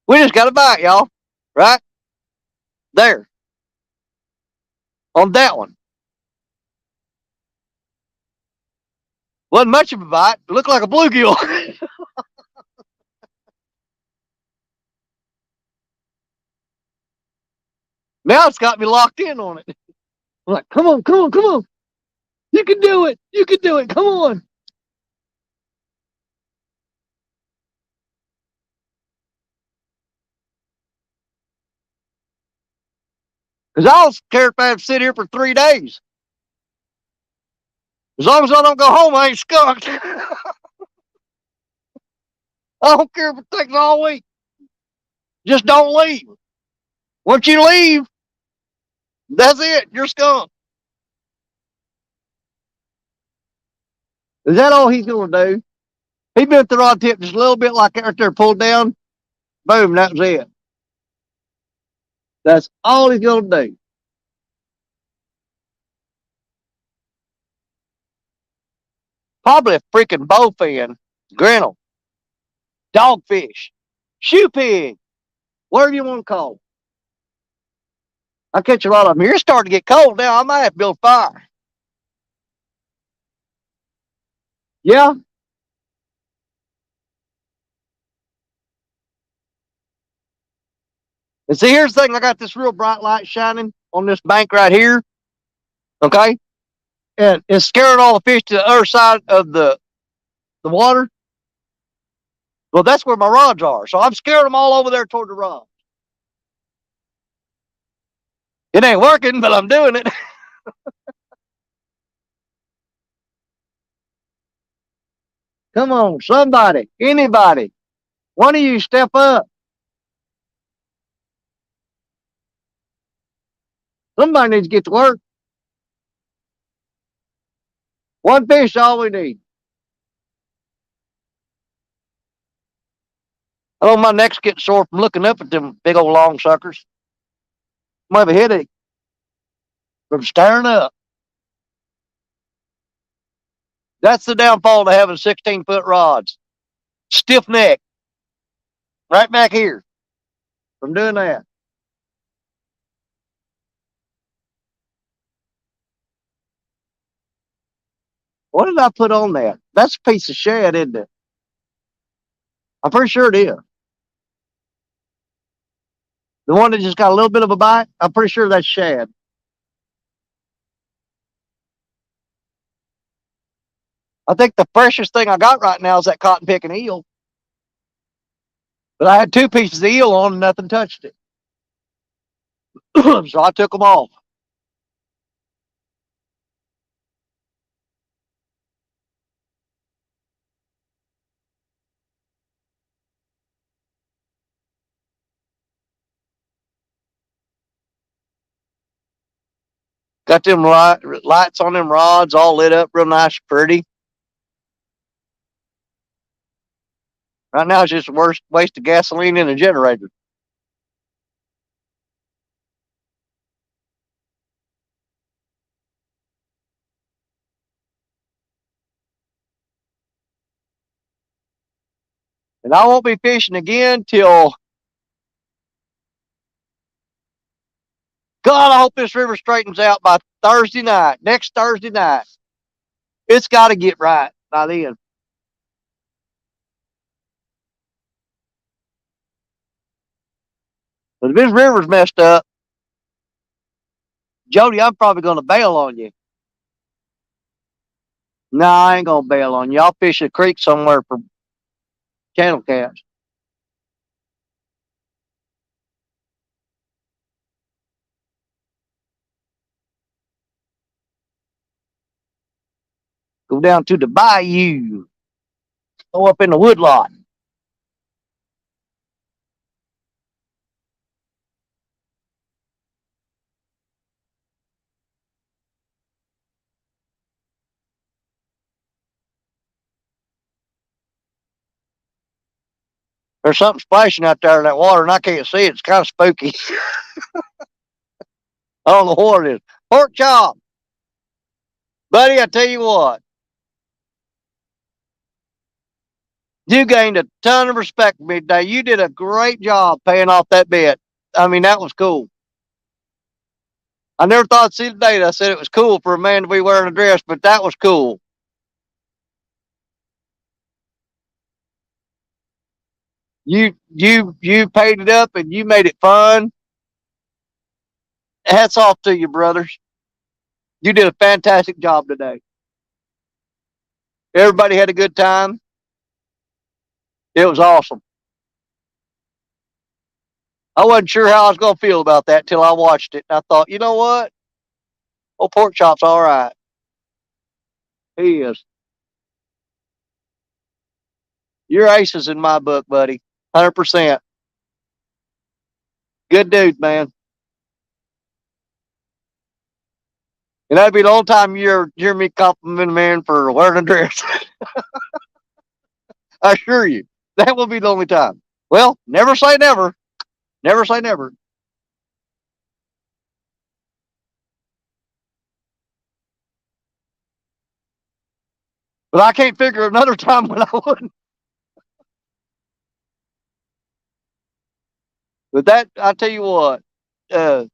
We just got a bite, y'all. Right? There. On that one. Wasn't much of a bite. It looked like a bluegill. Now it's got me locked in on it. I'm like, come on, come on, come on. You can do it. You can do it. Come on. Because I was scared if I had to sit here for 3 days. As long as I don't go home, I ain't skunked. I don't care if it takes all week. Just don't leave. Once you leave, that's it. You're skunked. Is that all he's going to do? He bent the rod tip just a little bit like right there, pulled down. Boom, that was it. That's all he's going to do. Probably a freaking bowfin, grinnell, dogfish, shoe pig, whatever you want to call it. I catch a lot of them. You're starting to get cold now. I might have to build fire. Yeah. And see, here's the thing. I got this real bright light shining on this bank right here. Okay. And it's scaring all the fish to the other side of the water. Well, that's where my rods are. So I'm scaring them all over there toward the rods. It ain't working, but I'm doing it. Come on, somebody, anybody. One of you step up. Somebody needs to get to work. One fish is all we need. I know my neck's getting sore from looking up at them big old long suckers. I have a headache from staring up. That's the downfall to having 16-foot rods. Stiff neck. Right back here from doing that. What did I put on that? That's a piece of shad, isn't it? I'm pretty sure it is. The one that just got a little bit of a bite, I'm pretty sure that's shad. I think the freshest thing I got right now is that cotton picking eel. But I had two pieces of eel on and nothing touched it. So I took them off. Got them lights on them rods all lit up real nice, pretty. Right now it's just a worst waste of gasoline in a generator. And I won't be fishing again till, God, I hope this river straightens out by Thursday night, next Thursday night. It's got to get right by then. But if this river's messed up, Jody, I'm probably going to bail on you. No, I ain't going to bail on you. I'll fish a creek somewhere for channel cats. Go down to the bayou. Go up in the woodlot. There's something splashing out there in that water, and I can't see it. It's kind of spooky. I don't know what it is. Pork chop. Buddy, I tell you what, you gained a ton of respect for me today. You did a great job paying off that bet. I mean, that was cool. I never thought I'd see the day that I said it was cool for a man to be wearing a dress, but that was cool. You paid it up and you made it fun. Hats off to you, brothers. You did a fantastic job today. Everybody had a good time. It was awesome. I wasn't sure how I was going to feel about that till I watched it. And I thought, you know what? Old pork chop's all right. He is. You're aces in my book, buddy. 100%. Good dude, man. And that'd be the only time you hear me compliment a man for wearing a dress. I assure you. That will be the only time. Well, never say never. Never say never. But I can't figure another time when I wouldn't. But that, I tell you what, uh,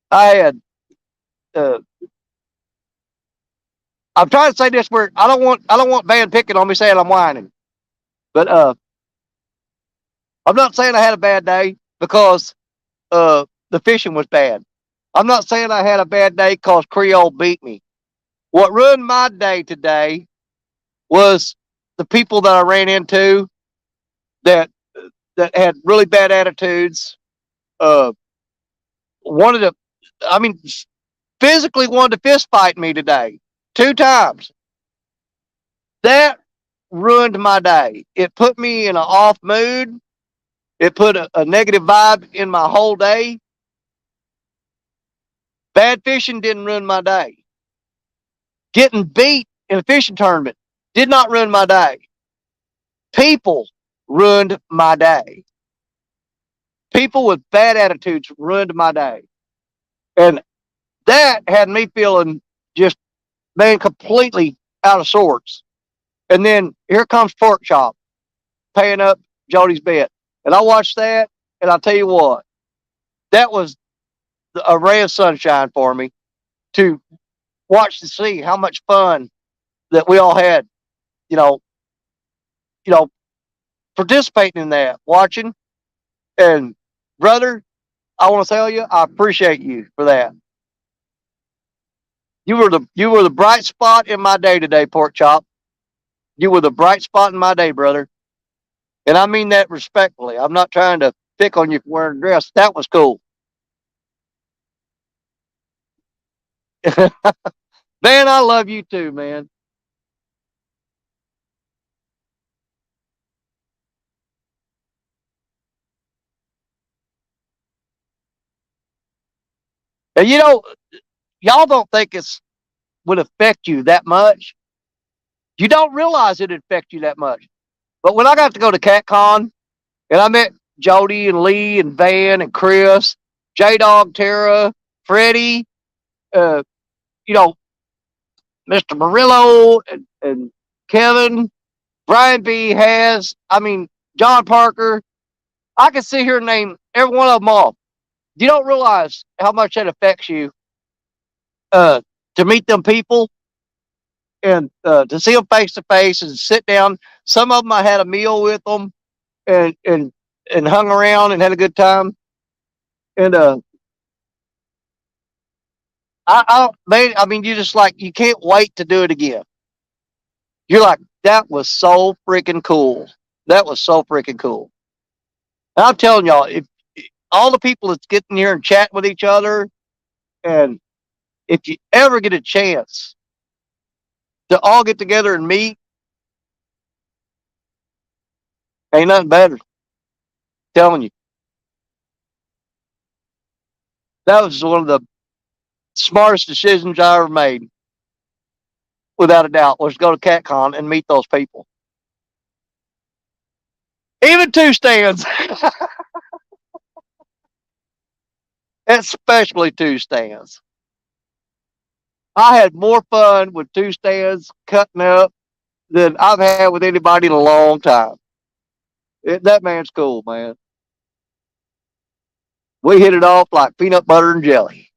I had, uh, I'm trying to say this where I don't want Van picking on me saying I'm whining. But I'm not saying I had a bad day because the fishing was bad. I'm not saying I had a bad day because Creole beat me. What ruined my day today was the people that I ran into that that had really bad attitudes. Uh, wanted to, I mean, physically wanted to fist fight me today 2 times. That ruined my day. It put me in an off mood. It put a negative vibe in my whole day. Bad fishing didn't ruin my day. Getting beat in a fishing tournament did not ruin my day. People ruined my day. People with bad attitudes ruined my day. And that had me feeling just, man, completely out of sorts. And then here comes Pork Chop paying up Jody's bet. And I watched that, and I'll tell you what, that was a ray of sunshine for me to watch to see how much fun that we all had, you know, you know, participating in that, watching. And brother, I want to tell you, I appreciate you for that. You were the bright spot in my day today, Pork Chop. You were the bright spot in my day, brother. And I mean that respectfully. I'm not trying to pick on you for wearing a dress. That was cool. Man, I love you too, man. And you know, y'all don't think it's would affect you that much. You don't realize it affect you that much. But when I got to go to CatCon and I met Jody and Lee and Van and Chris, J Dog, Tara, Freddie, uh, you know, Mr. Murillo and Kevin. Brian B has, I mean, John Parker. I can sit here and name every one of them off. You don't realize how much that affects you uh, to meet them people and to see them face to face and sit down. Some of them I had a meal with them and and hung around and had a good time. And I mean, you just like you can't wait to do it again. You're like, that was so freaking cool. That was so freaking cool. And I'm telling y'all, if all the people that's getting here and chatting with each other, and if you ever get a chance to all get together and meet, ain't nothing better. I'm telling you, that was one of the smartest decisions I ever made, without a doubt, was go to CatCon and meet those people. Even two stands, especially two stands. I had more fun with two stands cutting up than I've had with anybody in a long time. That man's cool, man. We hit it off like peanut butter and jelly.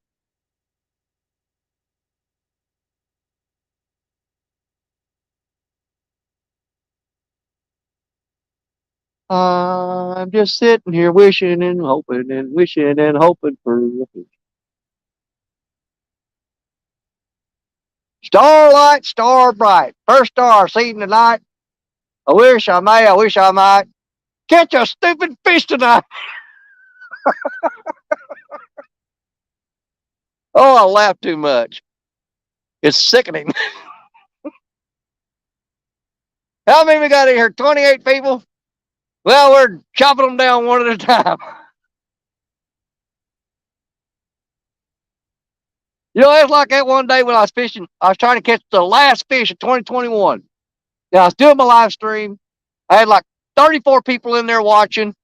I'm just sitting here wishing and hoping for starlight, star bright. First star seen tonight. I wish I might catch a stupid fish tonight. Oh, I laugh too much. It's sickening. How many we got in here? 28 people? Well, we're chopping them down one at a time. You know, it's like that one day when I was fishing. I was trying to catch the last fish of 2021. Now, I was doing my live stream. I had like 34 people in there watching.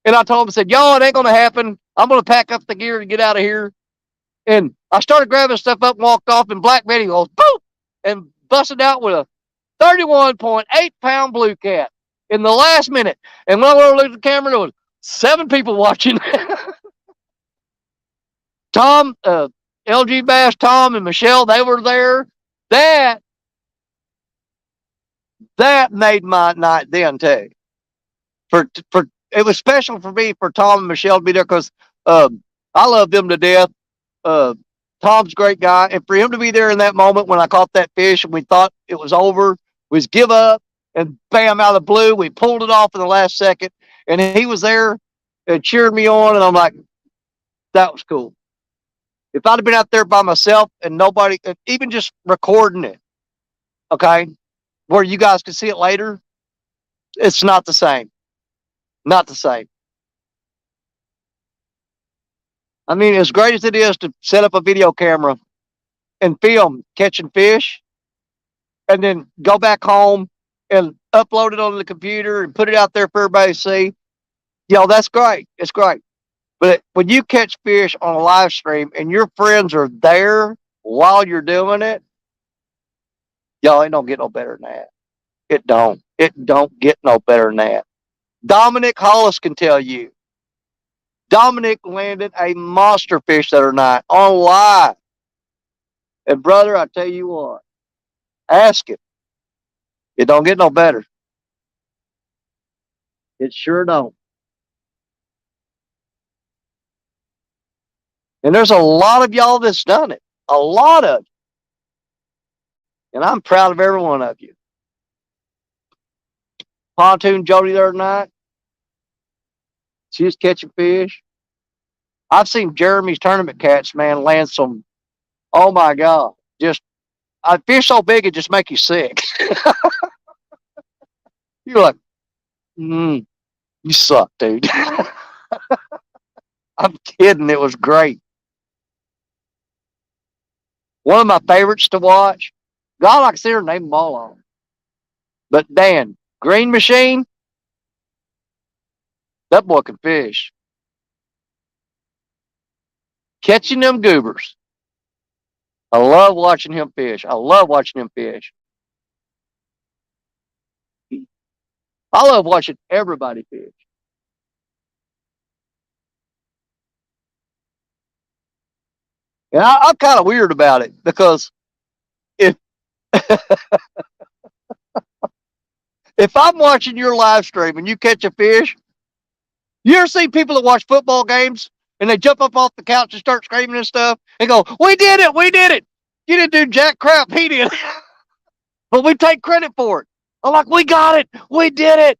And I told them, I said, yo, it ain't going to happen. I'm going to pack up the gear and get out of here. And I started grabbing stuff up and walked off, and Black Betty goes, boop, and busted out with a 31.8-pound blue cat in the last minute. And when I looked at the camera, there was 7 people watching. Tom, LG Bass, Tom, and Michelle, they were there. That that made my night then too. For it was special for me for Tom and Michelle to be there because I love them to death. Uh, Tom's a great guy, and for him to be there in that moment when I caught that fish and we thought it was over, was give up, and bam, out of the blue, we pulled it off in the last second, and he was there and cheered me on, and I'm like, that was cool. If I'd have been out there by myself and nobody, even just recording it, okay, where you guys can see it later, it's not the same. Not the same. I mean, as great as it is to set up a video camera and film catching fish and then go back home and upload it on the computer and put it out there for everybody to see, that's great. It's great. But when you catch fish on a live stream and your friends are there while you're doing it, it don't get no better than that. It don't. It don't get no better than that. Dominic Hollis can tell you. Dominic landed a monster fish the other night on live. And brother, I tell you what, ask him. It don't get no better. It sure don't. And there's a lot of y'all that's done it. A lot of you. And I'm proud of every one of you. Pontoon Jody the other night. She was catching fish. I've seen Jeremy's tournament catch, man, land some, oh my God, just a fish so big it just make you sick. You're like, you suck, dude. I'm kidding. It was great. One of my favorites to watch. God, I consider name them all on. But Dan, Green Machine, that boy can fish. Catching them goobers. I love watching him fish. I love watching him fish. I love watching everybody fish. And I'm kind of weird about it because if if I'm watching your live stream and you catch a fish, you ever see people that watch football games and they jump up off the couch and start screaming and stuff and go, "We did it! We did it!" You didn't do jack crap. He did, but we take credit for it. I'm like, "We got it! We did it!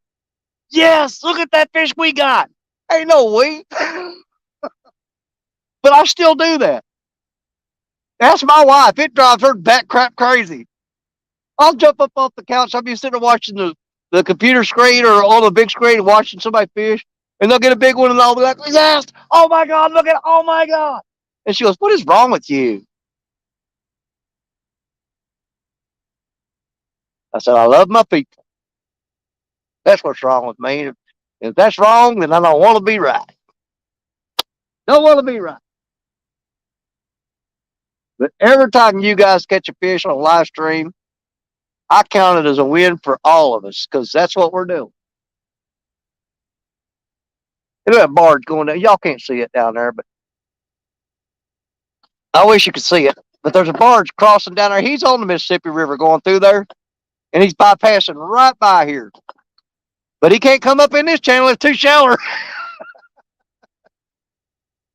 Yes! Look at that fish we got!" Ain't no we, but I still do that. That's my wife. It drives her back crap crazy. I'll jump up off the couch. I'll be sitting there watching the computer screen or on the big screen watching somebody fish, and they'll get a big one, and I'll be like, "Yes! Oh my God! Look at it! Oh my God!" And she goes, "What is wrong with you?" I said, "I love my people. That's what's wrong with me. If that's wrong, then I don't want to be right. Don't want to be right." But every time you guys catch a fish on a live stream, I count it as a win for all of us because that's what we're doing. Look at that barge going down. Y'all can't see it down there, but I wish you could see it. But there's a barge crossing down there. He's on the Mississippi River going through there, and he's bypassing right by here. But he can't come up in this channel. It's too shallow.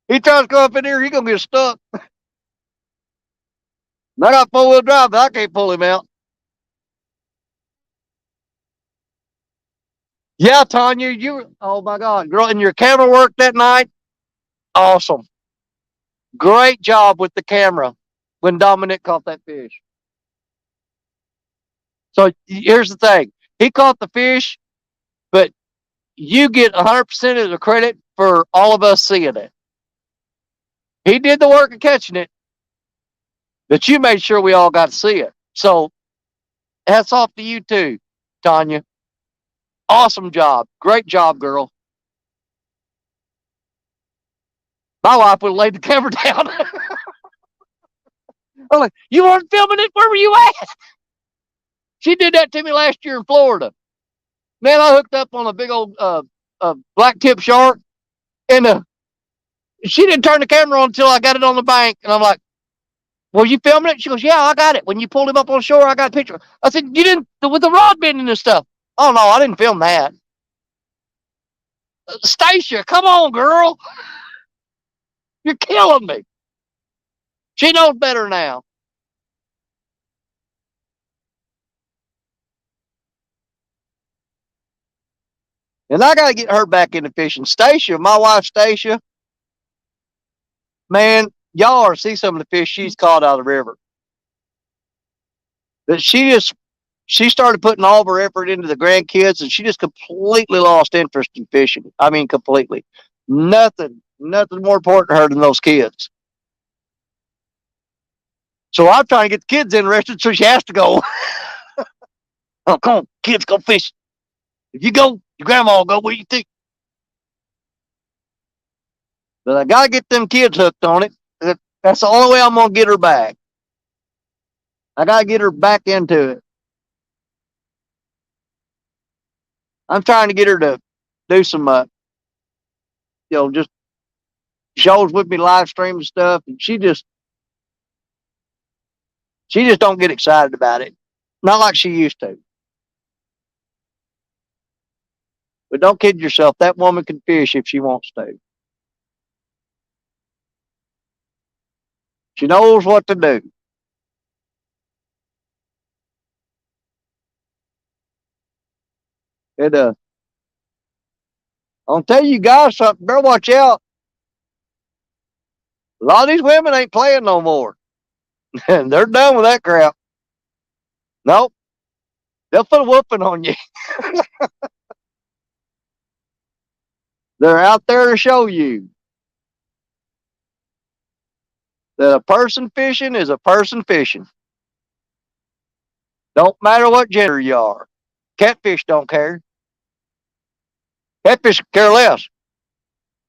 He tries to go up in here, he's going to get stuck. And I got four-wheel drive, but I can't pull him out. Yeah, Tanya, oh my God, girl, and your camera work that night, awesome. Great job with the camera when Dominic caught that fish. So here's the thing. He caught the fish, but you get 100% of the credit for all of us seeing it. He did the work of catching it, but you made sure we all got to see it. So hats off to you too, Tanya. Awesome job. Great job, girl. My wife would have laid the camera down. I'm like, "You weren't filming it? Where were you at?" She did that to me last year in Florida. Man, I hooked up on a big old black tip shark, and she didn't turn the camera on until I got it on the bank. And I'm like, "Were you filming it?" She goes, "Yeah, I got it. When you pulled him up on shore, I got a picture." I said, "You didn't, with the rod bending and stuff?" "Oh, no, I didn't film that." Stacia, come on, girl. You're killing me. She knows better now. And I got to get her back into fishing. Stacia, my wife, Stacia, man, y'all ought to see some of the fish she's caught out of the river. But she started putting all of her effort into the grandkids, and she just completely lost interest in fishing. I mean, completely. Nothing more important to her than those kids. So I'm trying to get the kids interested, so she has to go. "Oh, come on, kids, go fish. If you go, your grandma will go. What do you think?" But I gotta get them kids hooked on it. That's the only way I'm gonna get her back. I gotta get her back into it. I'm trying to get her to do some, just shows with me, live stream and stuff, and she just don't get excited about it, not like she used to. But don't kid yourself. That woman can fish if she wants to. She knows what to do. And I'll tell you guys something. Better watch out. A lot of these women ain't playing no more. And they're done with that crap. Nope. They'll put a whooping on you. They're out there to show you that a person fishing is a person fishing. Don't matter what gender you are. Catfish don't care. Catfish care less.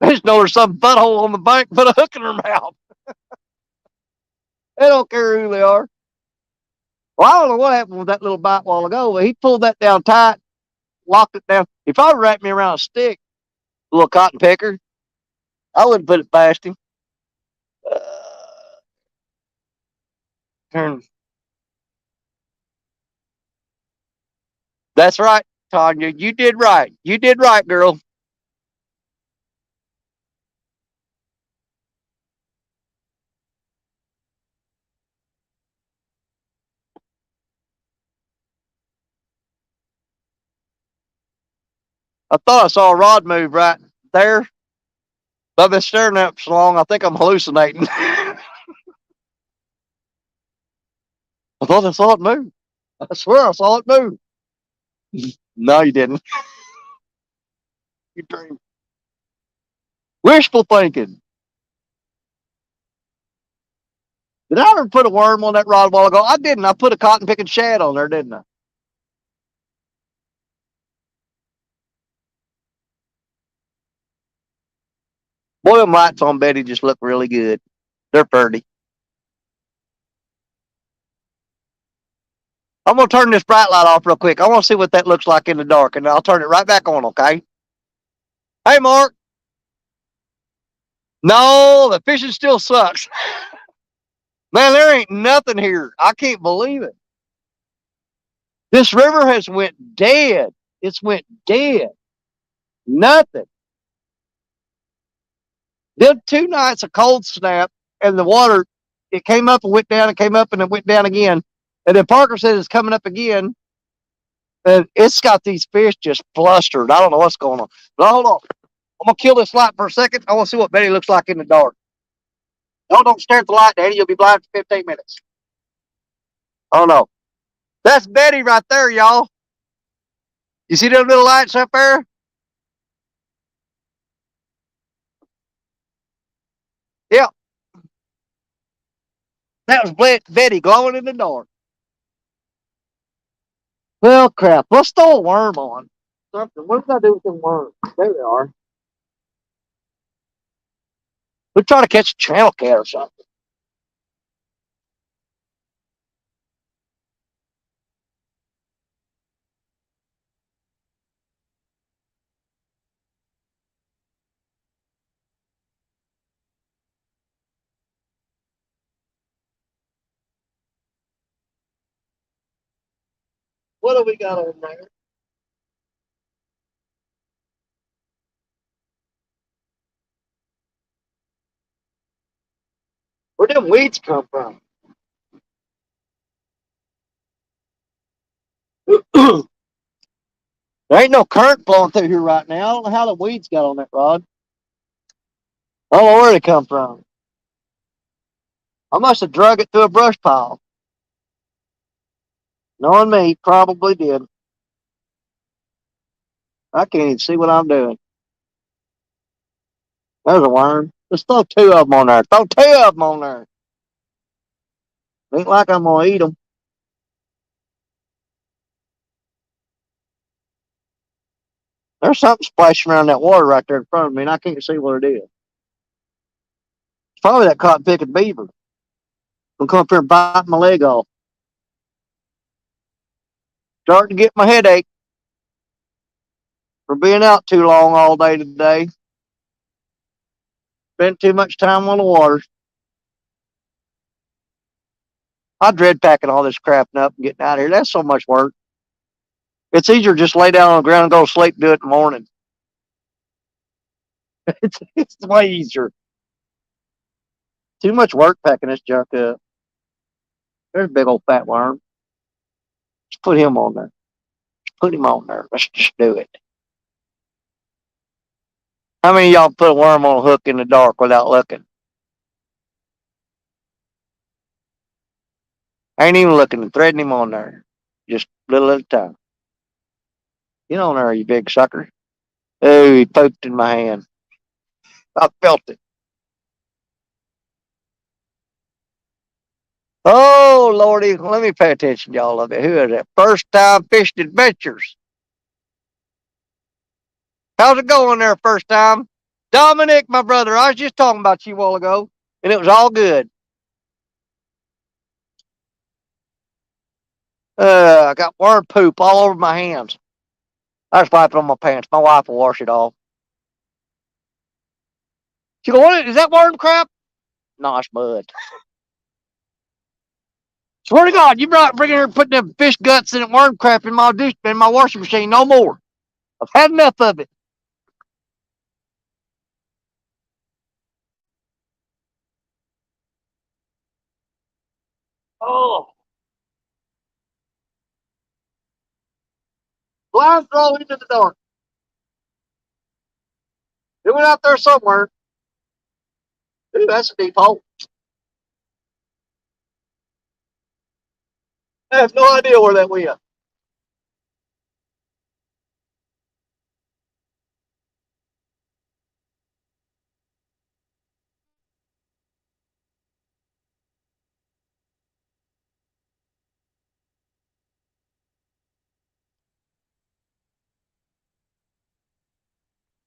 They just know there's some butthole on the bank, put a hook in their mouth. They don't care who they are. Well, I don't know what happened with that little bite a while ago, but he pulled that down tight. locked it down. If I wrapped me around a stick, a little cotton picker, I wouldn't put it past him. Uh, turn. That's right, Tanya. You did right. You did right, girl. I thought I saw a rod move right there. But I've been staring at it so long, I think I'm hallucinating. I thought I saw it move. I swear I saw it move. No, you didn't. You dreamed. Wishful thinking. Did I ever put a worm on that rod a while ago? I didn't. I put a cotton picking shad on there, didn't I? Boy, them lights on Betty just look really good. They're pretty. I'm gonna turn this bright light off real quick. I want to see what that looks like in the dark, and I'll turn it right back on. Okay? Hey, Mark. No, the fishing still sucks. Man, there ain't nothing here. I can't believe it. This river has went dead. It's went dead. Nothing. Then 2 nights of cold snap, and the water, it came up and went down, and came up and it went down again. And then Parker said it's coming up again, and it's got these fish just flustered. I don't know what's going on. But hold on. I'm going to kill this light for a second. I want to see what Betty looks like in the dark. No, don't stare at the light, Daddy. You'll be blind for 15 minutes. Oh, no. That's Betty right there, y'all. You see those little lights up there? Yeah. That was Betty glowing in the dark. Well, crap. Let's throw a worm on. Something. What did I do with them worms? There they are. We're trying to catch a channel cat or something. What do we got on there? Where them weeds come from? There ain't no current flowing through here right now. I don't know how the weeds got on that rod. I don't know where they come from. I must have drug it through a brush pile. Knowing me, probably did. I can't even see what I'm doing. There's a worm. Let's throw 2 of them on there. Throw 2 of them on there. Ain't like I'm gonna eat them. There's something splashing around that water right there in front of me, and I can't see what it is. It's probably that cotton picking beaver. Gonna come up here and bite my leg off. Starting to get my headache for being out too long all day today. Spent too much time on the water. I dread packing all this crap up and getting out of here. That's so much work. It's easier to just lay down on the ground and go to sleep and do it in the morning. It's way easier. Too much work packing this junk up. There's a big old fat worm. Let's put him on there. Put him on there. Let's just do it. How many of y'all put a worm on a hook in the dark without looking? I ain't even looking and threading him on there. Just a little at a time. Get on there, you big sucker. Oh, he poked in my hand. I felt it. Oh, Lordy, let me pay attention, y'all. Of it. Who is that? First time fishing adventures. How's it going there, first time? Dominic, my brother, I was just talking about you a while ago, and it was all good. I got worm poop all over my hands. I just wipe it on my pants. My wife will wash it off. She go, what is that worm crap? No, it's mud. Swear to God, you not bringing her putting them fish guts and worm crap in my washing machine no more. I've had enough of it. Oh, blind throw into the dark. It went out there somewhere. Ooh, that's a deep hole. I have no idea where that went.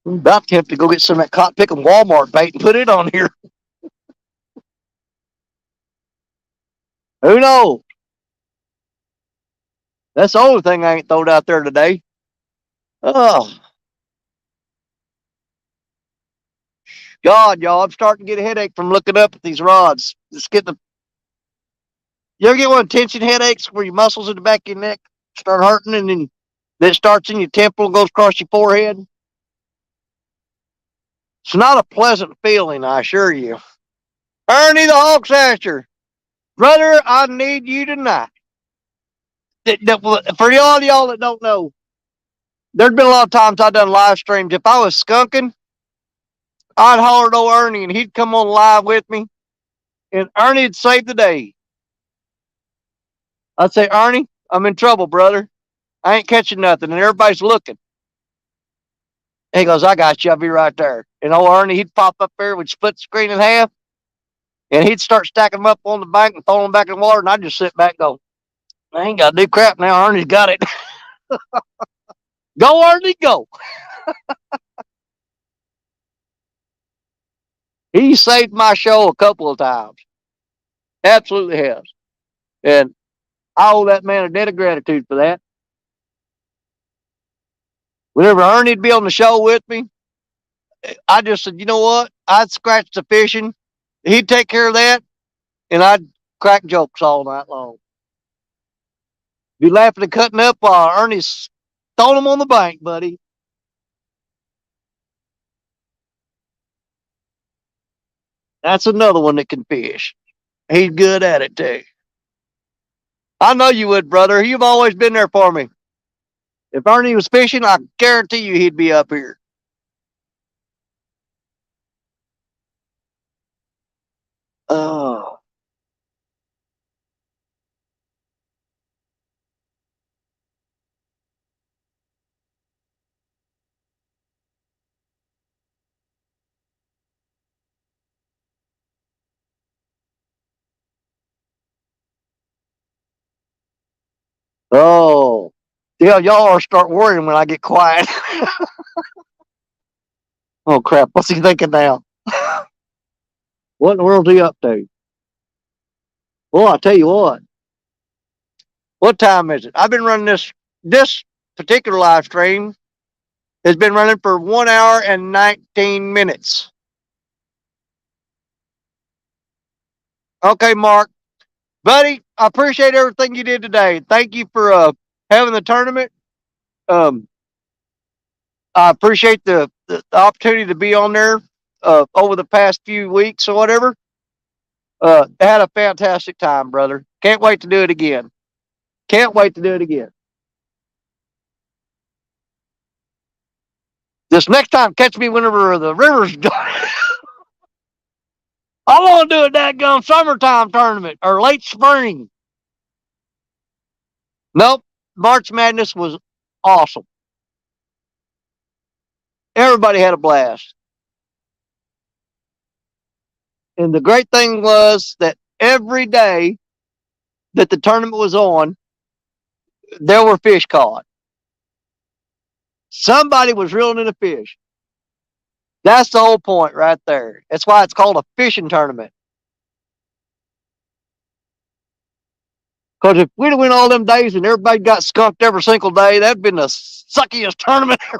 I'm about tempted to go get some of that cotton picking Walmart bait and put it on here. Who knows? That's the only thing I ain't throwed out there today. Oh, God, y'all, I'm starting to get a headache from looking up at these rods. Just getting the. You ever get one of tension headaches where your muscles in the back of your neck start hurting and then it starts in your temple and goes across your forehead? It's not a pleasant feeling, I assure you. Ernie the Hawksasher, brother, I need you tonight. For y'all that don't know, there's been a lot of times I've done live streams. If I was skunking, I'd holler to old Ernie and he'd come on live with me, and Ernie'd save the day. I'd say, Ernie, I'm in trouble, brother. I ain't catching nothing, and everybody's looking. And he goes, I got you. I'll be right there. And old Ernie, he'd pop up there, we'd split the screen in half, and he'd start stacking them up on the bank and throwing them back in the water, and I'd just sit back and go, I ain't got to do crap now. Ernie's got it. Go, Ernie, go. He saved my show a couple of times. Absolutely has. And I owe that man a debt of gratitude for that. Whenever Ernie'd be on the show with me, I just said, you know what? I'd scratch the fishing. He'd take care of that, and I'd crack jokes all night long. Be laughing and cutting up while Ernie's throwing them on the bank, buddy. That's another one that can fish. He's good at it, too. I know you would, brother. You've always been there for me. If Ernie was fishing, I guarantee you he'd be up here. Oh. Oh. Yeah, y'all are start worrying when I get quiet. Oh, crap. What's he thinking now? What in the world's he up to? Well, I'll tell you what. What time is it? I've been running this particular live stream has been running for 1 hour and 19 minutes. Okay, Mark. Buddy, I appreciate everything you did today. Thank you for having the tournament. Um, I appreciate the opportunity to be on there over the past few weeks or whatever. Had a fantastic time, brother. Can't wait to do it again. Can't wait to do it again. This next time, catch me whenever the river's dry. I want to do a dadgum summertime tournament or late spring. Nope. March Madness was awesome. Everybody had a blast. And the great thing was that every day that the tournament was on, there were fish caught. Somebody was reeling in a fish. That's the whole point right there. That's why it's called a fishing tournament. Because if we'd have went all them days and everybody got skunked every single day, that'd been the suckiest tournament ever.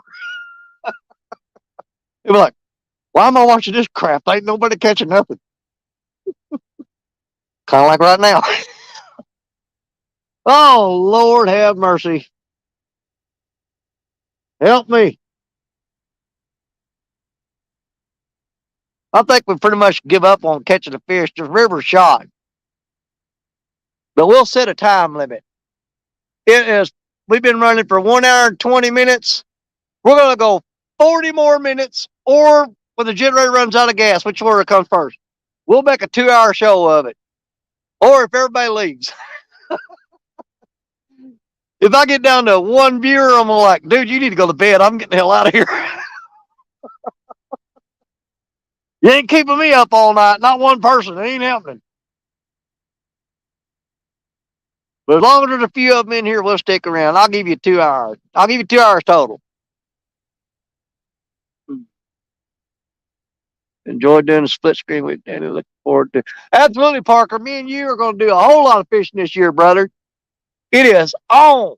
It'd be like, why am I watching this crap? Ain't nobody catching nothing. Kind of like right now. Oh, Lord have mercy. Help me. I think we pretty much give up on catching a fish. The river's shot. But we'll set a time limit. It is, we've been running for 1 hour and 20 minutes. We're going to go 40 more minutes, or when the generator runs out of gas, which order comes first. We'll make a 2-hour show of it. Or if everybody leaves. If I get down to one viewer, I'm like, dude, you need to go to bed. I'm getting the hell out of here. You ain't keeping me up all night. Not one person. It ain't happening. But as long as there's a few of them in here, we'll stick around. I'll give you 2 hours. I'll give you 2 hours total. Enjoyed doing the split screen with Danny. Looking forward to. Absolutely, Parker. Me and you are going to do a whole lot of fishing this year, brother. It is on.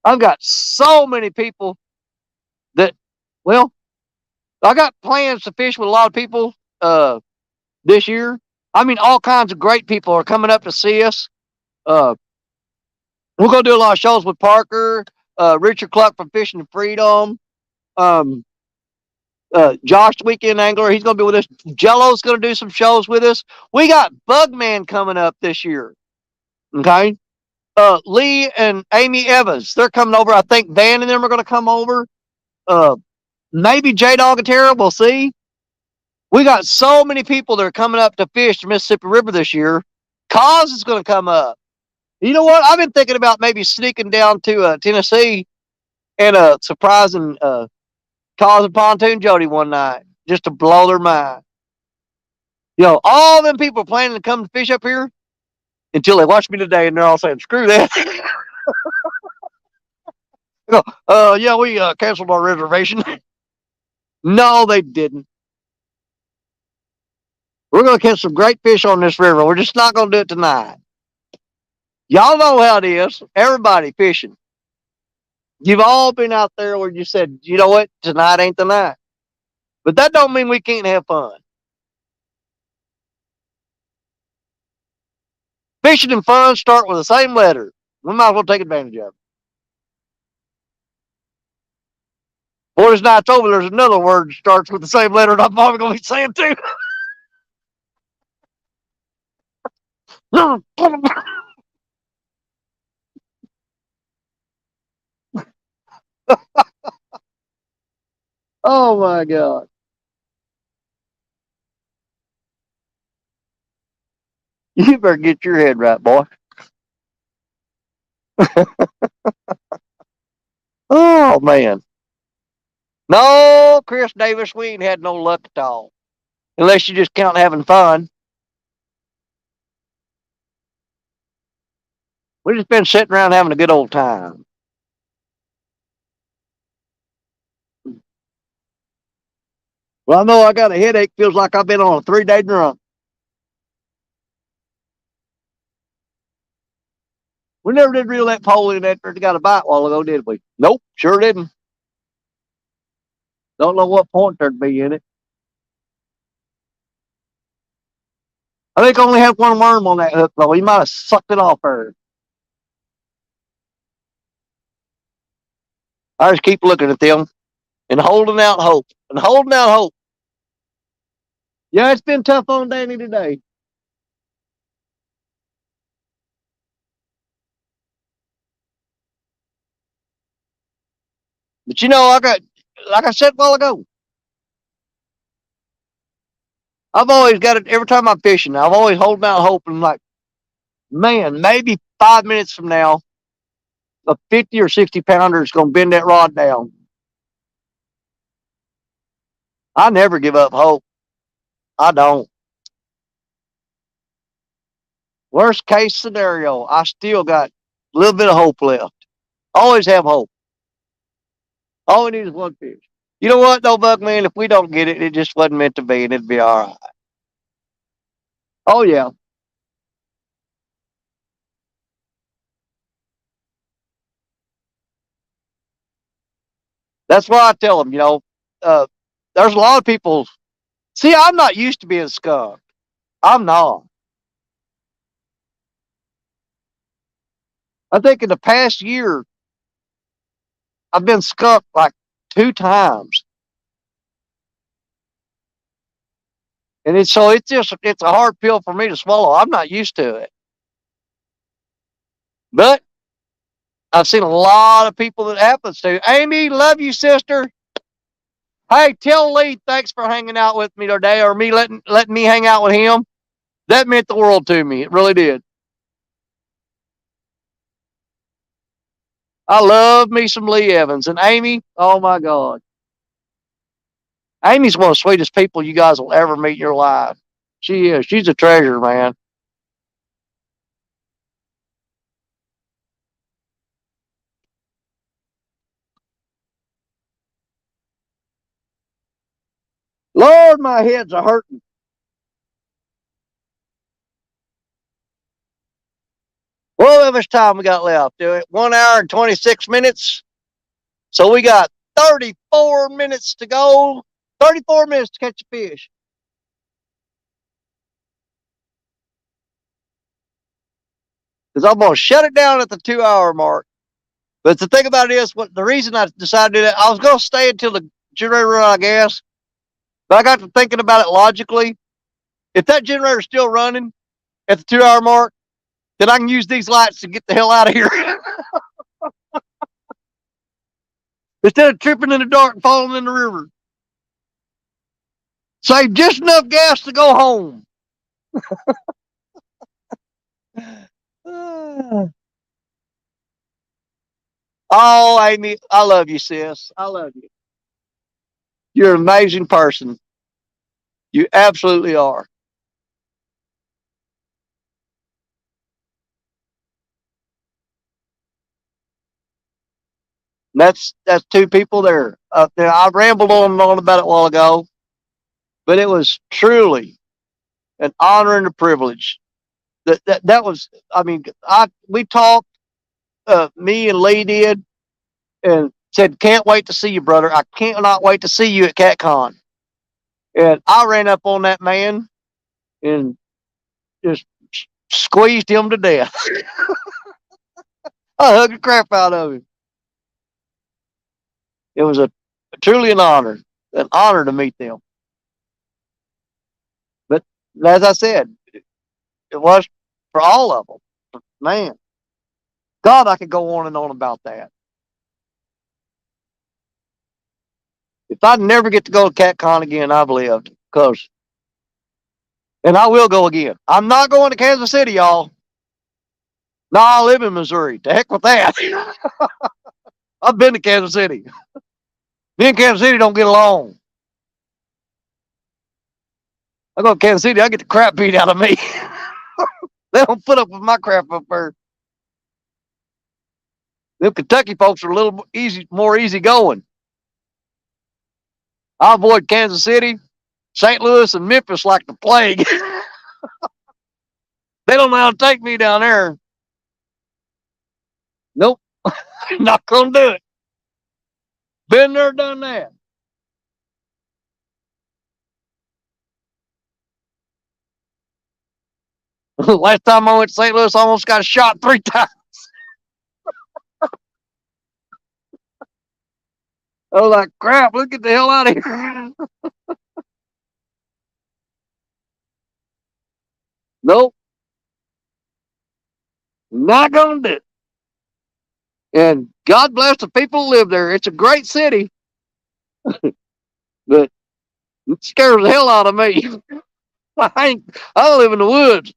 I've got so many people that, well, I got plans to fish with a lot of people this year. I mean, all kinds of great people are coming up to see us. We're going to do a lot of shows with Parker, Richard Cluck from Fishing and Freedom, Josh, the Weekend Angler. He's going to be with us. Jello's going to do some shows with us. We got Bugman coming up this year. Okay. Lee and Amy Evans, they're coming over. I think Van and them are going to come over. Maybe J Dogatera, we'll see. We got so many people that are coming up to fish the Mississippi River this year. Cause is going to come up. You know what? I've been thinking about maybe sneaking down to Tennessee and surprising Cause and Pontoon Jody one night just to blow their mind. You know, all them people planning to come fish up here until they watch me today and they're all saying, screw that. Yeah, we canceled our reservation. No, they didn't. We're going to catch some great fish on this river. We're just not going to do it tonight. Y'all know how it is. Everybody fishing. You've all been out there where you said, you know what, tonight ain't the night. But that don't mean we can't have fun. Fishing and fun start with the same letter. We might as well take advantage of it. Before this night's over, there's another word that starts with the same letter, and I'm probably going to be saying too. Oh my God. You better get your head right, boy. Oh man. No, Chris Davis, we ain't had no luck at all. Unless you just count having fun. We just been sitting around having a good old time. Well, I know I got a headache. Feels like I've been on a 3-day drunk. We never did reel that pole in after it got a bite a while ago, did we? Nope, sure didn't. Don't know what point there'd be in it. I think I only had one worm on that hook, though. He might have sucked it off there. I just keep looking at them and holding out hope and holding out hope. Yeah, it's been tough on Danny today. But you know, like I said a while ago, I've always got it every time I'm fishing. I've always holding out hope and I'm like, man, maybe 5 minutes from now, a 50 or 60 pounder is going to bend that rod down. I never give up hope. I don't. Worst case scenario, I still got a little bit of hope left. Always have hope. All we need is one fish. You know what, though, Buckman? If we don't get it, it just wasn't meant to be, and it'd be all right. Oh yeah. That's why I tell them, uh, there's a lot of people. See, I'm not used to being skunked. I'm not. I think in the past year, I've been skunked like 2 times, and it's a hard pill for me to swallow. I'm not used to it, but I've seen a lot of people that happens to. Amy, love you, sister. Hey, tell Lee thanks for hanging out with me today, or me letting me hang out with him. That meant the world to me. It really did. I love me some Lee Evans and Amy. Oh my God, Amy's one of the sweetest people you guys will ever meet in your life. She is. She's a treasure, man. Lord, my head's a hurting. Well, how much time we got left? 1 hour and 26 minutes. So we got 34 minutes to go. 34 minutes to catch a fish. Because I'm going to shut it down at the 2 hour mark. But the thing about it is, what the reason I decided to do that, I was going to stay until the generator run, I guess. But I got to thinking about it logically. If that generator's still running at the 2 hour mark, then I can use these lights to get the hell out of here. Instead of tripping in the dark and falling in the river. Save just enough gas to go home. Oh, Amy, I love you, sis. I love you. You're an amazing person. You absolutely are. That's two people there. I rambled on and on about it a while ago, but it was truly an honor and a privilege. That was. I mean, I we talked. Me and Lee did, and said, "Can't wait to see you, brother. I cannot wait to see you at CatCon." And I ran up on that man and just squeezed him to death. I hugged the crap out of him. It was a truly an honor to meet them. But as I said, it was for all of them. Man, God, I could go on and on about that. If I never get to go to CatCon again, I've lived. Cause, and I will go again. I'm not going to Kansas City, y'all. No, I live in Missouri. To heck with that. I've been to Kansas City. Me and Kansas City don't get along. I go to Kansas City, I get the crap beat out of me. They don't put up with my crap up there. Them Kentucky folks are a little more easy going. I avoid Kansas City, St. Louis, and Memphis like the plague. They don't know how to take me down there. Nope, not gonna do it. Been there, done that. Last time I went to St. Louis, I almost got shot 3 times. I was like, crap, look at the hell out of here. Nope, not gonna do it. And God bless the people who live there. It's a great city, but it scares the hell out of me. I live in the woods.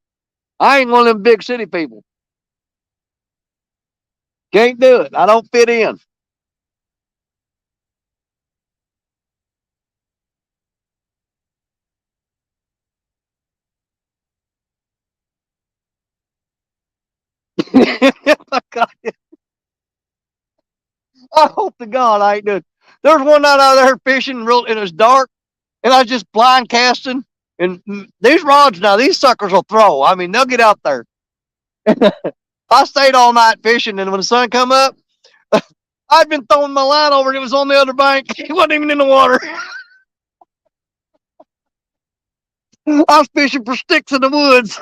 I ain't one of them big city people. Can't do it. I don't fit in. I hope to God I ain't doing. There was one night out there fishing, real, and it was dark, and I was just blind casting, And these rods now, these suckers will throw. I mean, they'll get out there. I stayed all night fishing, and when the sun come up, I'd been throwing my line over, and it was on the other bank. It wasn't even in the water. I was fishing for sticks in the woods.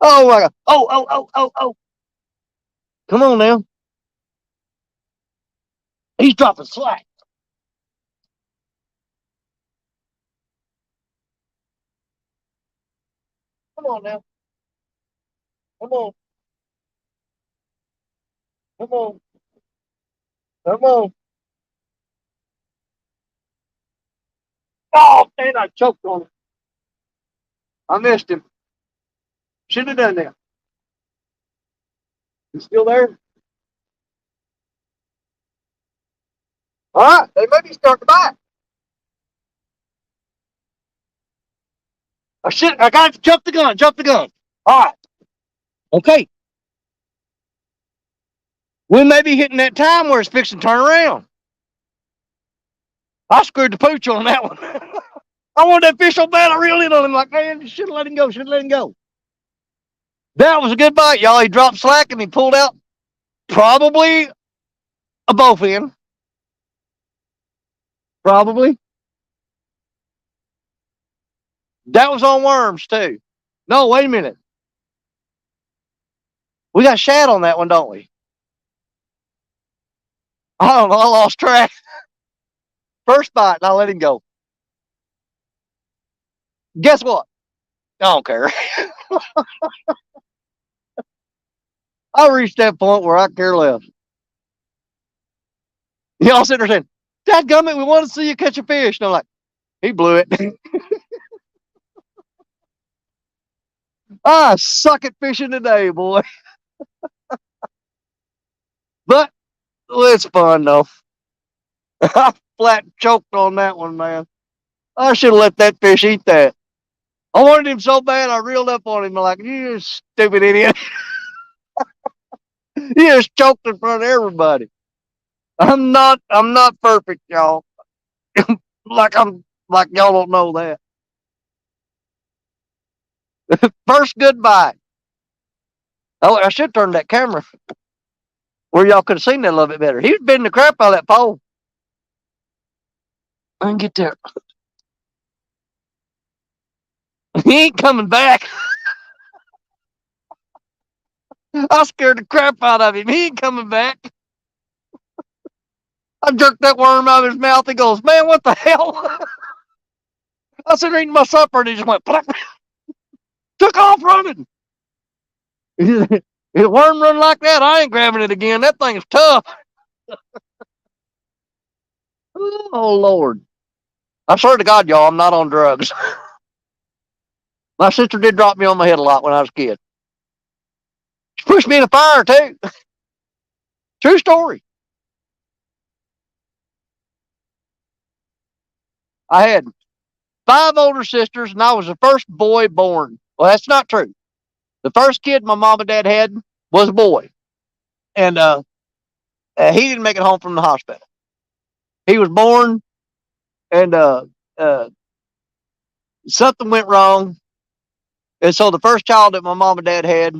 Oh my God! Oh! Come on now. He's dropping slack. Come on now. Come on. Come on. Come on. Oh, man, I choked on it. I missed him. Should have done that. He's still there? All right. They may be starting to bite. I got to jump the gun. Jump the gun. All right. Okay. We may be hitting that time where it's fixing to turn around. I screwed the pooch on that one. I wanted that fish so bad I reeled in on him like, man, should have let him go. Should have let him go. That was a good bite, y'all. He dropped slack and he pulled out probably a bowfin. Probably. That was on worms too. No, wait a minute. We got shad on that one, don't we? I don't know. I lost track. First bite, and I let him go. Guess what? I don't care. I reached that point where I care less. Y'all sitting there saying, "Dadgummit, we want to see you catch a fish." And I'm like, he blew it. I suck at fishing today, boy. But it's fun though. I flat choked on that one, man. I should have let that fish eat that. I wanted him so bad I reeled up on him. I'm like, you stupid idiot. You just choked in front of everybody. I'm not perfect, y'all. Like y'all don't know that. First good bite. Oh, I should turn that camera where y'all could have seen that a little bit better. He was bending the crap out of that pole. I can get there. He ain't coming back. I scared the crap out of him. He ain't coming back. I jerked that worm out of his mouth. He goes, man, what the hell? I said, eating my supper, and he just went, plop, took off running. If a worm run like that, I ain't grabbing it again. That thing is tough. Oh, Lord. I swear to God, y'all, I'm not on drugs. My sister did drop me on my head a lot when I was a kid. She pushed me in the fire, too. True story. I had 5 older sisters, and I was the first boy born. Well, that's not true. The first kid my mom and dad had was a boy. And he didn't make it home from the hospital. He was born, and something went wrong. And so the first child that my mom and dad had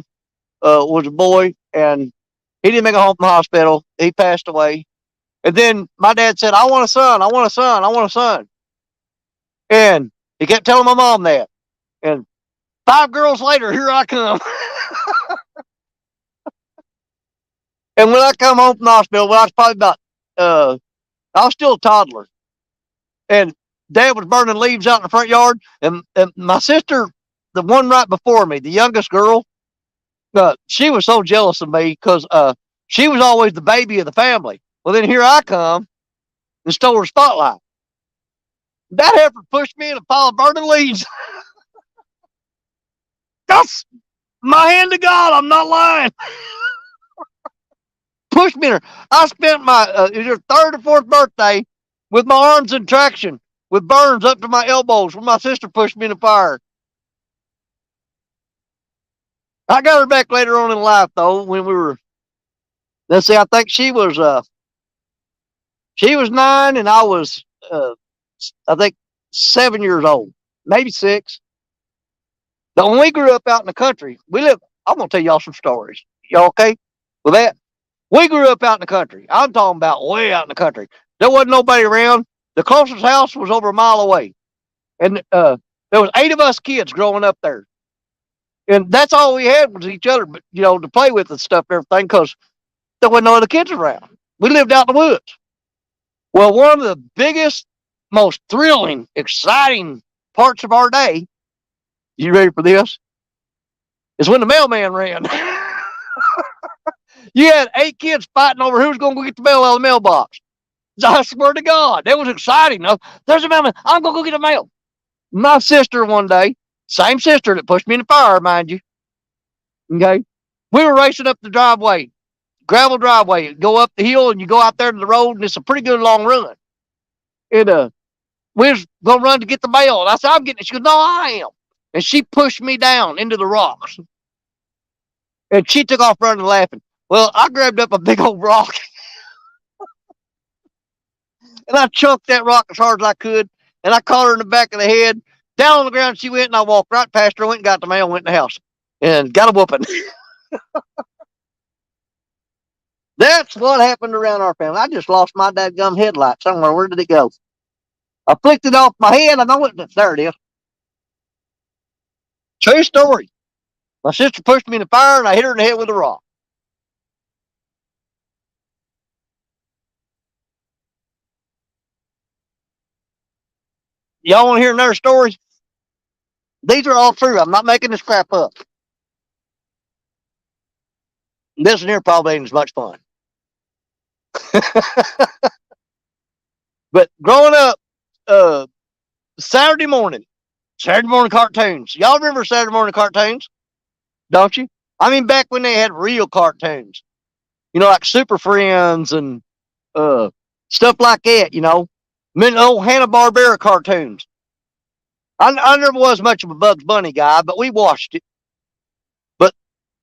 was a boy, and he didn't make it home from the hospital. He passed away. And then my dad said, I want a son, I want a son, I want a son. And he kept telling my mom that. And 5 girls later, here I come. And when I come home from the hospital, well, I was probably about, I was still a toddler. And Dad was burning leaves out in the front yard. And my sister, the one right before me, the youngest girl, she was so jealous of me because she was always the baby of the family. Well, then here I come and stole her spotlight. That heifer pushed me in a pile of burning leaves. That's my hand to God. I'm not lying. Pushed me in her. I spent my it was your 3rd or 4th birthday with my arms in traction with burns up to my elbows when my sister pushed me in the fire. I got her back later on in life though when we were. Let's see. I think she was 9 and I was I think 7 years old, maybe 6. But when we grew up out in the country, I'm going to tell y'all some stories. Y'all okay with that? We grew up out in the country. I'm talking about way out in the country. There wasn't nobody around. The closest house was over a mile away. And there was 8 of us kids growing up there. And that's all we had was each other, but, to play with and stuff and everything, because there wasn't no other kids around. We lived out in the woods. Well, one of the biggest, most thrilling, exciting parts of our day, you ready for this? Is when the mailman ran. You had 8 kids fighting over who's going to go get the mail out of the mailbox. I swear to God, that was exciting. There's a mailman. I'm going to go get the mail. My sister one day, same sister that pushed me in the fire, mind you. Okay. We were racing up the driveway, gravel driveway. Go up the hill and you go out there to the road, and it's a pretty good long run. And we was going to run to get the mail. And I said, I'm getting it. She goes, no, I am. And she pushed me down into the rocks. And she took off running laughing. Well, I grabbed up a big old rock. And I chunked that rock as hard as I could. And I caught her in the back of the head. Down on the ground she went, and I walked right past her, went and got the mail, went in the house. And got a whooping. That's what happened around our family. I just lost my dadgum headlight somewhere. Where did it go? I flicked it off my head. I know it. There it is. True story. My sister pushed me in the fire, and I hit her in the head with a rock. Y'all want to hear another story? These are all true. I'm not making this crap up. This one here probably ain't as much fun. But growing up, Saturday morning cartoons. Y'all remember Saturday morning cartoons? Don't you? I mean, back when they had real cartoons, like Super Friends and stuff like that. Old Hanna-Barbera cartoons. I never was much of a Bugs Bunny guy, but we watched it. But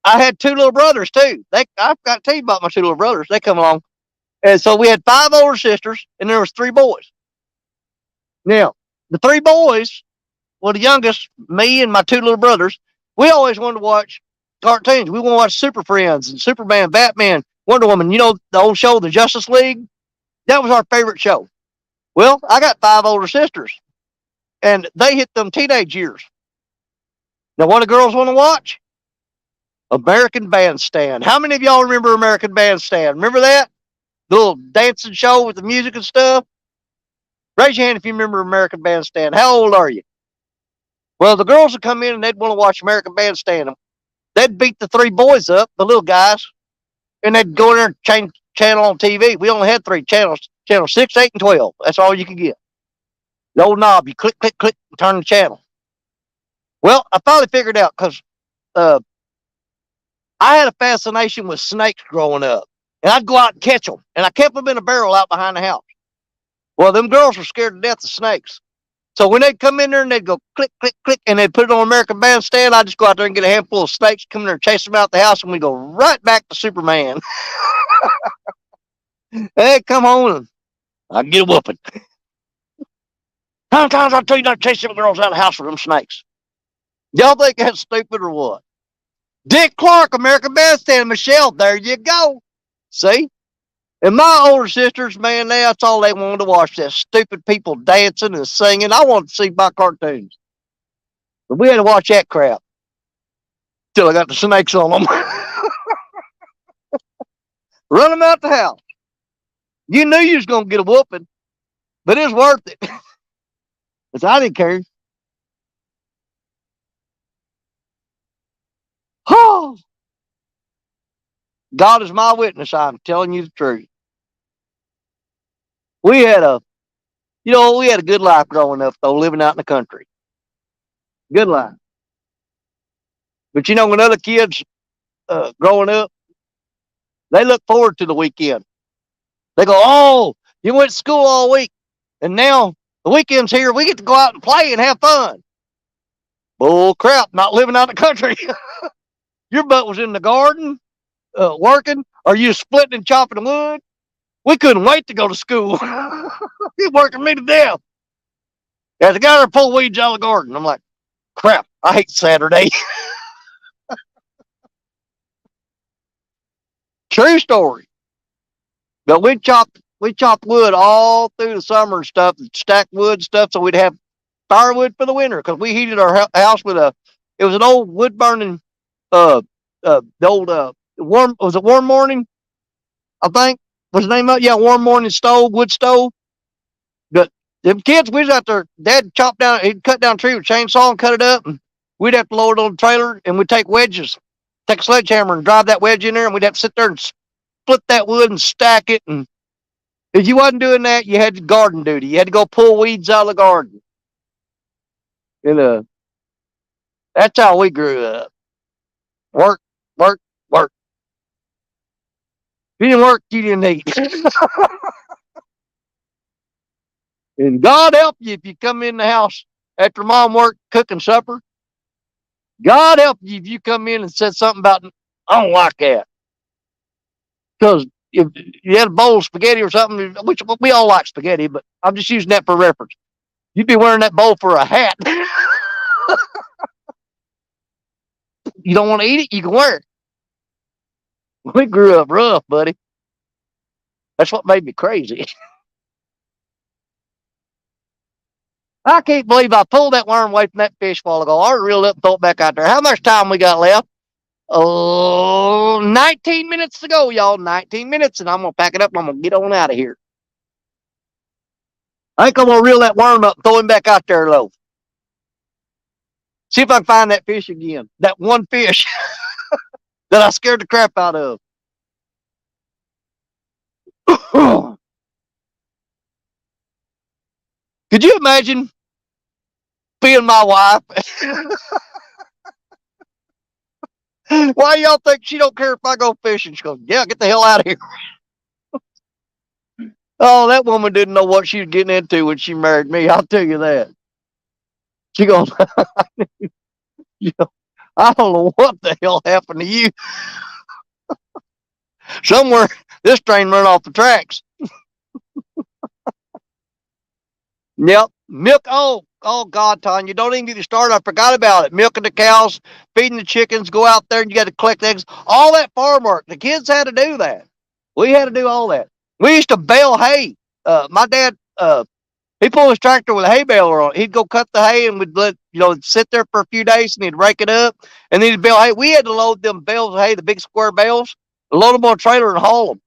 I had 2 little brothers too. I've got to tell you about my 2 little brothers. They come along, and so we had 5 older sisters, and there was 3 boys. Now, the 3 boys, well, the youngest, me and my 2 little brothers, we always wanted to watch cartoons. We want to watch Super Friends and Superman, Batman, Wonder Woman. The old show, the Justice League. That was our favorite show. Well, I got 5 older sisters, and they hit them teenage years. Now, what do girls want to watch? American Bandstand. How many of y'all remember American Bandstand? Remember that? The little dancing show with the music and stuff? Raise your hand if you remember American Bandstand. How old are you? Well, the girls would come in and they'd want to watch American Bandstand. They'd beat the 3 boys up, the little guys, and they'd go in there and change channel on TV. We only had 3 channels, channel 6, 8, and 12. That's all you could get. The old knob, you click, click, click, and turn the channel. Well, I finally figured out because I had a fascination with snakes growing up. And I'd go out and catch them. And I kept them in a barrel out behind the house. Well, them girls were scared to death of snakes. So when they'd come in there and they'd go click, click, click, and they'd put it on American Bandstand, I'd just go out there and get a handful of snakes, come in there and chase them out the house, and we'd go right back to Superman. And they'd come home and I'd get a whooping. How many times I tell you not to chase them girls out of the house for them snakes? Y'all think that's stupid or what? Dick Clark, American Bandstand, Michelle, there you go. See? And my older sisters, man, that's all they wanted to watch, that stupid people dancing and singing. I wanted to see my cartoons. But we had to watch that crap. Till I got the snakes on them. Run them out the house. You knew you was going to get a whooping, but it was worth it. Because I didn't care. Oh, God is my witness. I'm telling you the truth. We had a good life growing up, though, living out in the country. Good life. But when other kids growing up, they look forward to the weekend. They go, oh, you went to school all week, and now the weekend's here. We get to go out and play and have fun. Bull crap, not living out in the country. Your butt was in the garden working, or you splitting and chopping the wood. We couldn't wait to go to school. You're working me to death. Yeah, the guy there pull weeds out of the garden. I'm like, crap, I hate Saturday. True story. But we chopped wood all through the summer and stuff, and stacked wood and stuff, so we'd have firewood for the winter because we heated our house with a. It was an old wood burning, the old warm. Was it Warm Morning? I think was the name of it. Yeah, Warm Morning stove, wood stove. But them kids, we was out there. Dad chopped down. He'd cut down a tree with a chainsaw and cut it up, and we'd have to load it on the trailer, and we'd take wedges, take a sledgehammer and drive that wedge in there, and we'd have to sit there and split that wood and stack it. And if you wasn't doing that, you had garden duty. You had to go pull weeds out of the garden. And that's how we grew up. Work, work, work. If you didn't work, you didn't eat. And God help you if you come in the house after mom worked cooking supper. God help you if you come in and said something about, I don't like that. Because if you had a bowl of spaghetti or something, which we all like spaghetti, but I'm just using that for reference. You'd be wearing that bowl for a hat. You don't want to eat it, you can wear it. We grew up rough, buddy. That's what made me crazy. I can't believe I pulled that worm away from that fish a while ago. I reeled up and threw it back out there. How much time we got left? Oh, 19 minutes to go, y'all. 19 minutes, and I'm going to pack it up and I'm going to get on out of here. I think I'm going to reel that worm up and throw him back out there low. See if I can find that fish again. That one fish that I scared the crap out of. Could you imagine being my wife? Why y'all think she don't care if I go fishing? She goes, yeah, get the hell out of here. Oh, that woman didn't know what she was getting into when she married me. I'll tell you that. She goes, you know, I don't know what the hell happened to you. Somewhere this train run off the tracks. Yep. Milk. Oh God, Tanya, don't even get me started. I forgot about it. Milking the cows, feeding the chickens, go out there and you got to collect eggs. All that farm work. The kids had to do that. We had to do all that. We used to bale hay. My dad, he pulled his tractor with a hay baler on it. He'd go cut the hay and we'd let, sit there for a few days and he'd rake it up and then he'd bale hay. We had to load them bales of hay, the big square bales, load them on a trailer and haul them.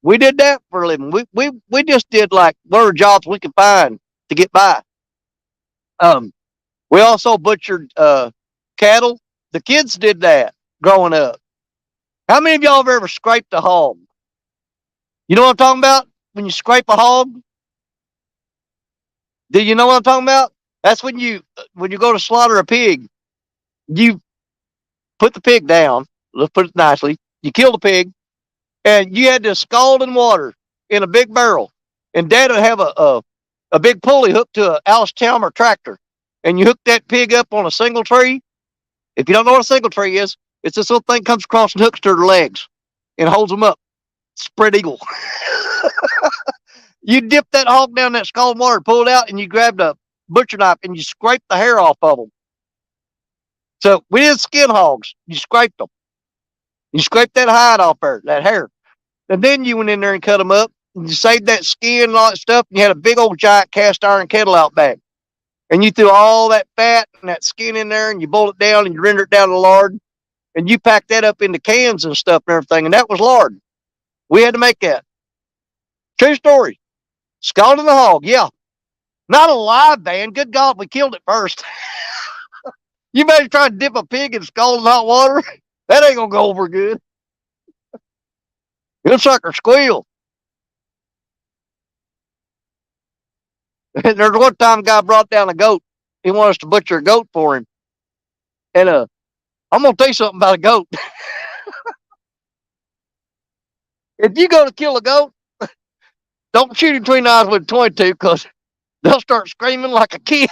We did that for a living. We just did like whatever jobs we could find to get by. We also butchered cattle. The kids did that growing up. How many of y'all have ever scraped a hog? You know what I'm talking about? When you scrape a hog? Do you know what I'm talking about? That's when you go to slaughter a pig, you put the pig down. Let's put it nicely. You kill the pig, and you had to scald in water in a big barrel. And Dad would have a big pulley hooked to a Alice Chalmer tractor, and you hook that pig up on a single tree. If you don't know what a single tree is, it's this little thing comes across and hooks to their legs and holds them up. Spread eagle. You dip that hog down that scalding water, pull it out, and you grabbed a butcher knife and you scrape the hair off of them. So we didn't skin hogs. You scraped them. You scraped that hide off there, that hair. And then you went in there and cut them up. And you saved that skin and all that stuff. And you had a big old giant cast iron kettle out back. And you threw all that fat and that skin in there and you boiled it down and you rendered it down to lard. And you packed that up into cans and stuff and everything. And that was lard. We had to make that. True story. Scalding the hog, yeah. Not a live band. Good God, we killed it first. You better try to dip a pig in scalding hot water. That ain't gonna go over good. It'll sucker squeal. There's one time a guy brought down a goat. He wanted us to butcher a goat for him. And I'm gonna tell you something about a goat. If you go to kill a goat, don't shoot him between the eyes with a 22 because they'll start screaming like a kid.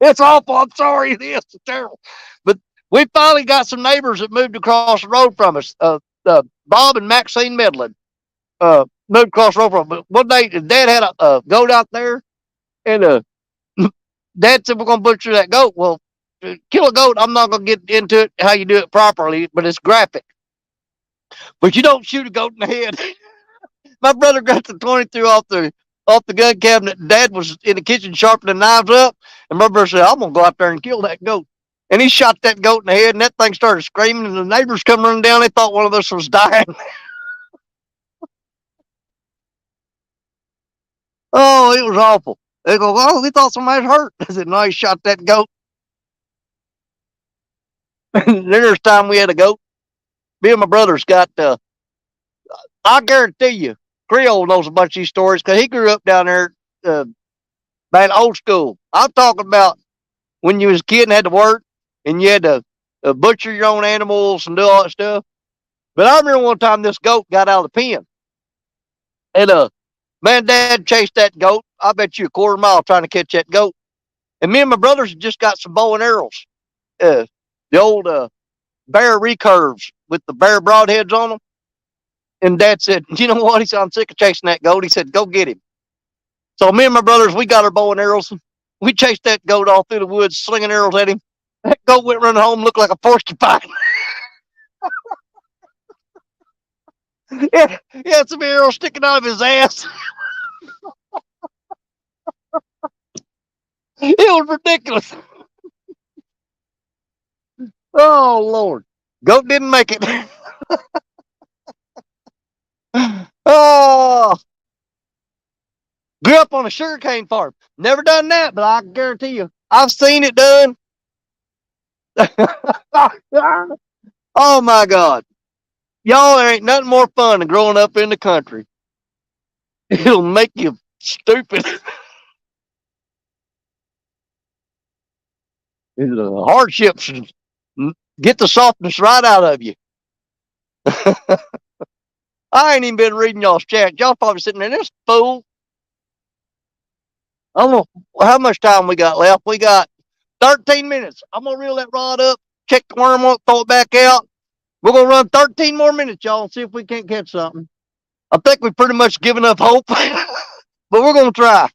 It's awful. I'm sorry. It is. It's terrible. But we finally got some neighbors that moved across the road from us. Bob and Maxine Medlin moved across the road from us. But one day, Dad had a goat out there, and Dad said we're gonna butcher that goat. Well, to kill a goat, I'm not gonna get into it how you do it properly, but it's graphic. But you don't shoot a goat in the head. My brother got the 22 off the gun cabinet. Dad was in the kitchen sharpening knives up, and my brother said, "I'm gonna go out there and kill that goat." And he shot that goat in the head, and that thing started screaming. And the neighbors come running down. They thought one of us was dying. Oh, it was awful. They go, "Oh, we thought somebody was hurt." I said, "No, he shot that goat." Then there's time we had a goat. Me and my brothers got. I guarantee you, Creole knows a bunch of these stories because he grew up down there, uh, back old school. I'm talking about when you was a kid and had to work and you had to butcher your own animals and do all that stuff. But I remember one time this goat got out of the pen, and man, Dad chased that goat. I bet you a quarter mile trying to catch that goat. And me and my brothers just got some bow and arrows, uh, the old bear recurves with the bear broadheads on them. And Dad said, "You know what?" He said, "I'm sick of chasing that goat." He said, "Go get him." So me and my brothers, we got our bow and arrows. We chased that goat all through the woods, slinging arrows at him. That goat went running home, looked like a porcupine. Yeah, he had some arrows sticking out of his ass. It was ridiculous. Oh Lord, goat didn't make it. Oh, grew up on a sugarcane farm. Never done that, but I guarantee you, I've seen it done. Oh my God, y'all, there ain't nothing more fun than growing up in the country. It'll make you stupid. The hardships get the softness right out of you. I ain't even been reading y'all's chat. Y'all probably sitting there, this fool. I don't know how much time we got left. We got 13 minutes. I'm going to reel that rod up, check the worm up, throw it back out. We're going to run 13 more minutes, y'all, and see if we can't catch something. I think we've pretty much given up hope, but we're going to try.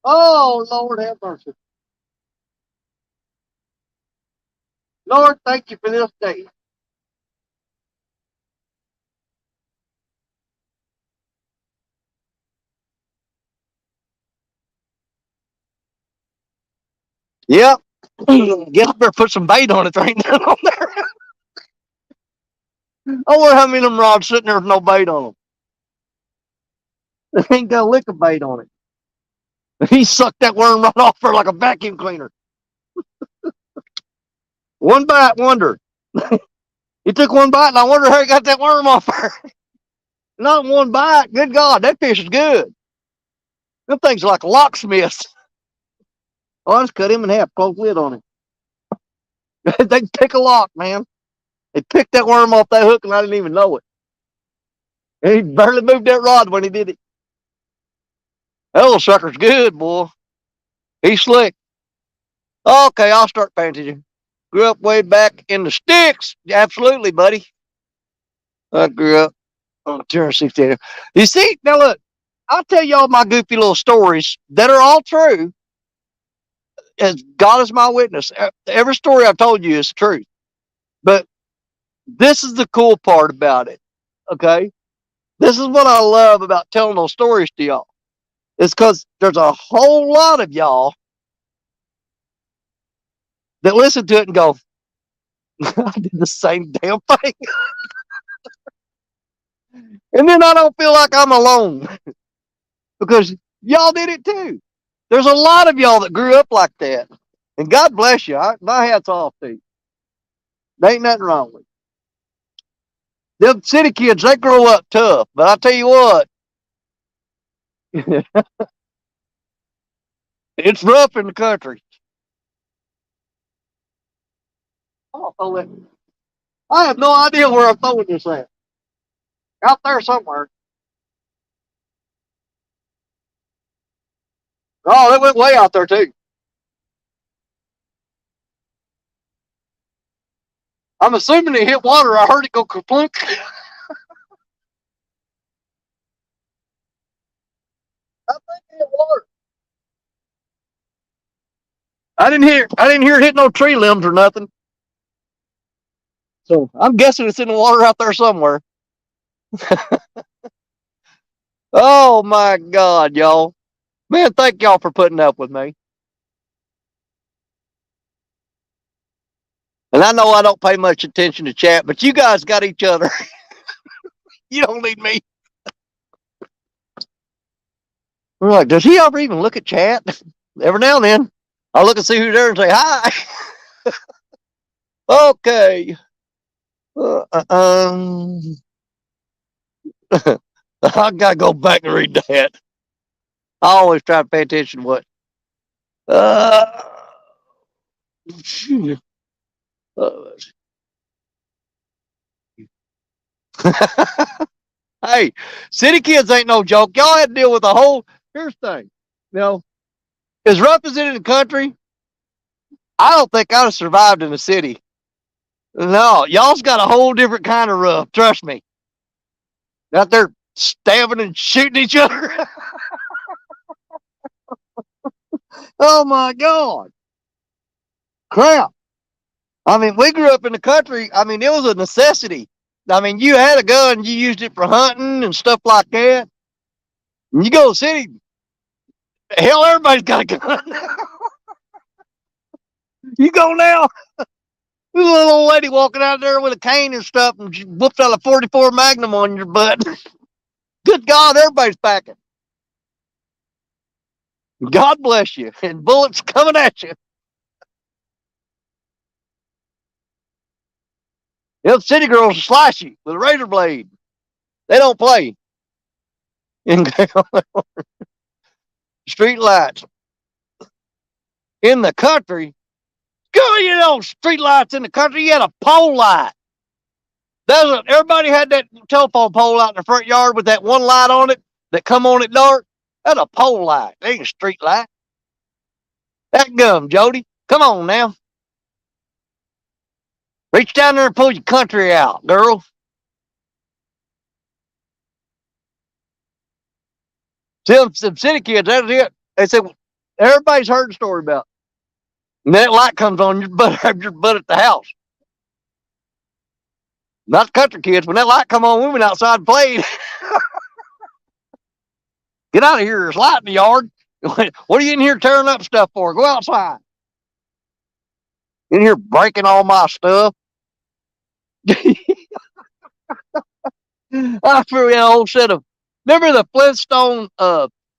Oh, Lord have mercy. Lord, thank you for this day. Yep. Get up there and put some bait on it. There ain't nothing on there. I wonder how many of them rods sitting there with no bait on them. They ain't got a lick of bait on it. He sucked that worm right off her like a vacuum cleaner. One bite wonder. He took one bite and I wonder how he got that worm off her. Not one bite. Good God, that fish is good. Them things are like locksmiths. Oh, I just cut him in half, close lid on him. They pick a lock, man. They picked that worm off that hook and I didn't even know it. And he barely moved that rod when he did it. That little sucker's good, boy. He's slick. Okay, I'll start painting. Grew up way back in the sticks. Absolutely, buddy. I grew up on Tennessee Theater. You see, now look, I'll tell y'all my goofy little stories that are all true. As God is my witness, every story I've told you is the truth. But this is the cool part about it. Okay, this is what I love about telling those stories to y'all. It's because there's a whole lot of y'all that listen to it and go, "I did the same damn thing," and then I don't feel like I'm alone because y'all did it too. There's a lot of y'all that grew up like that. And God bless you. My hat's off to you. There ain't nothing wrong with it. Them city kids, they grow up tough. But I tell you what, it's rough in the country. I have no idea where I'm throwing this at. Out there somewhere. Oh, it went way out there too. I'm assuming it hit water. I heard it go kerplunk. I think it hit water. I didn't hear it hit no tree limbs or nothing. So I'm guessing it's in the water out there somewhere. Oh my God, y'all. Man, thank y'all for putting up with me. And I know I don't pay much attention to chat, but you guys got each other. You don't need me. We're like, does he ever even look at chat? Every now and then, I'll look and see who's there and say hi. Okay. Uh, um, I gotta go back and read that. I always try to pay attention to what. Uh, hey, city kids ain't no joke. Y'all had to deal with a whole. Here's the thing. You know, as rough as it in the country, I don't think I'd have survived in the city. No, y'all's got a whole different kind of rough. Trust me. Out there stabbing and shooting each other. Oh my God. Crap. I mean, we grew up in the country. I mean, it was a necessity. I mean, you had a gun, you used it for hunting and stuff like that. And you go to the city, hell, everybody's got a gun. You go now, there's a little old lady walking out there with a cane and stuff, and she whoops out a 44 Magnum on your butt. Good God, everybody's packing. God bless you. And bullets coming at you. Them city girls will slice you with a razor blade. They don't play. Street lights. In the country, go, you know, street lights in the country, you had a pole light. Everybody had that telephone pole out in the front yard with that one light on it that come on at dark. That's a pole light. That ain't a street light. That gum, Jody. Come on now. Reach down there and pull your country out, girl. Some city kids, that's it. They said, everybody's heard the story about. And that light comes on, your butt at the house. Not the country kids. When that light come on, we went outside and played. Get out of here. There's light in the yard. What are you in here tearing up stuff for? Go outside. In here breaking all my stuff. I threw in a whole set of. Remember the Flintstone?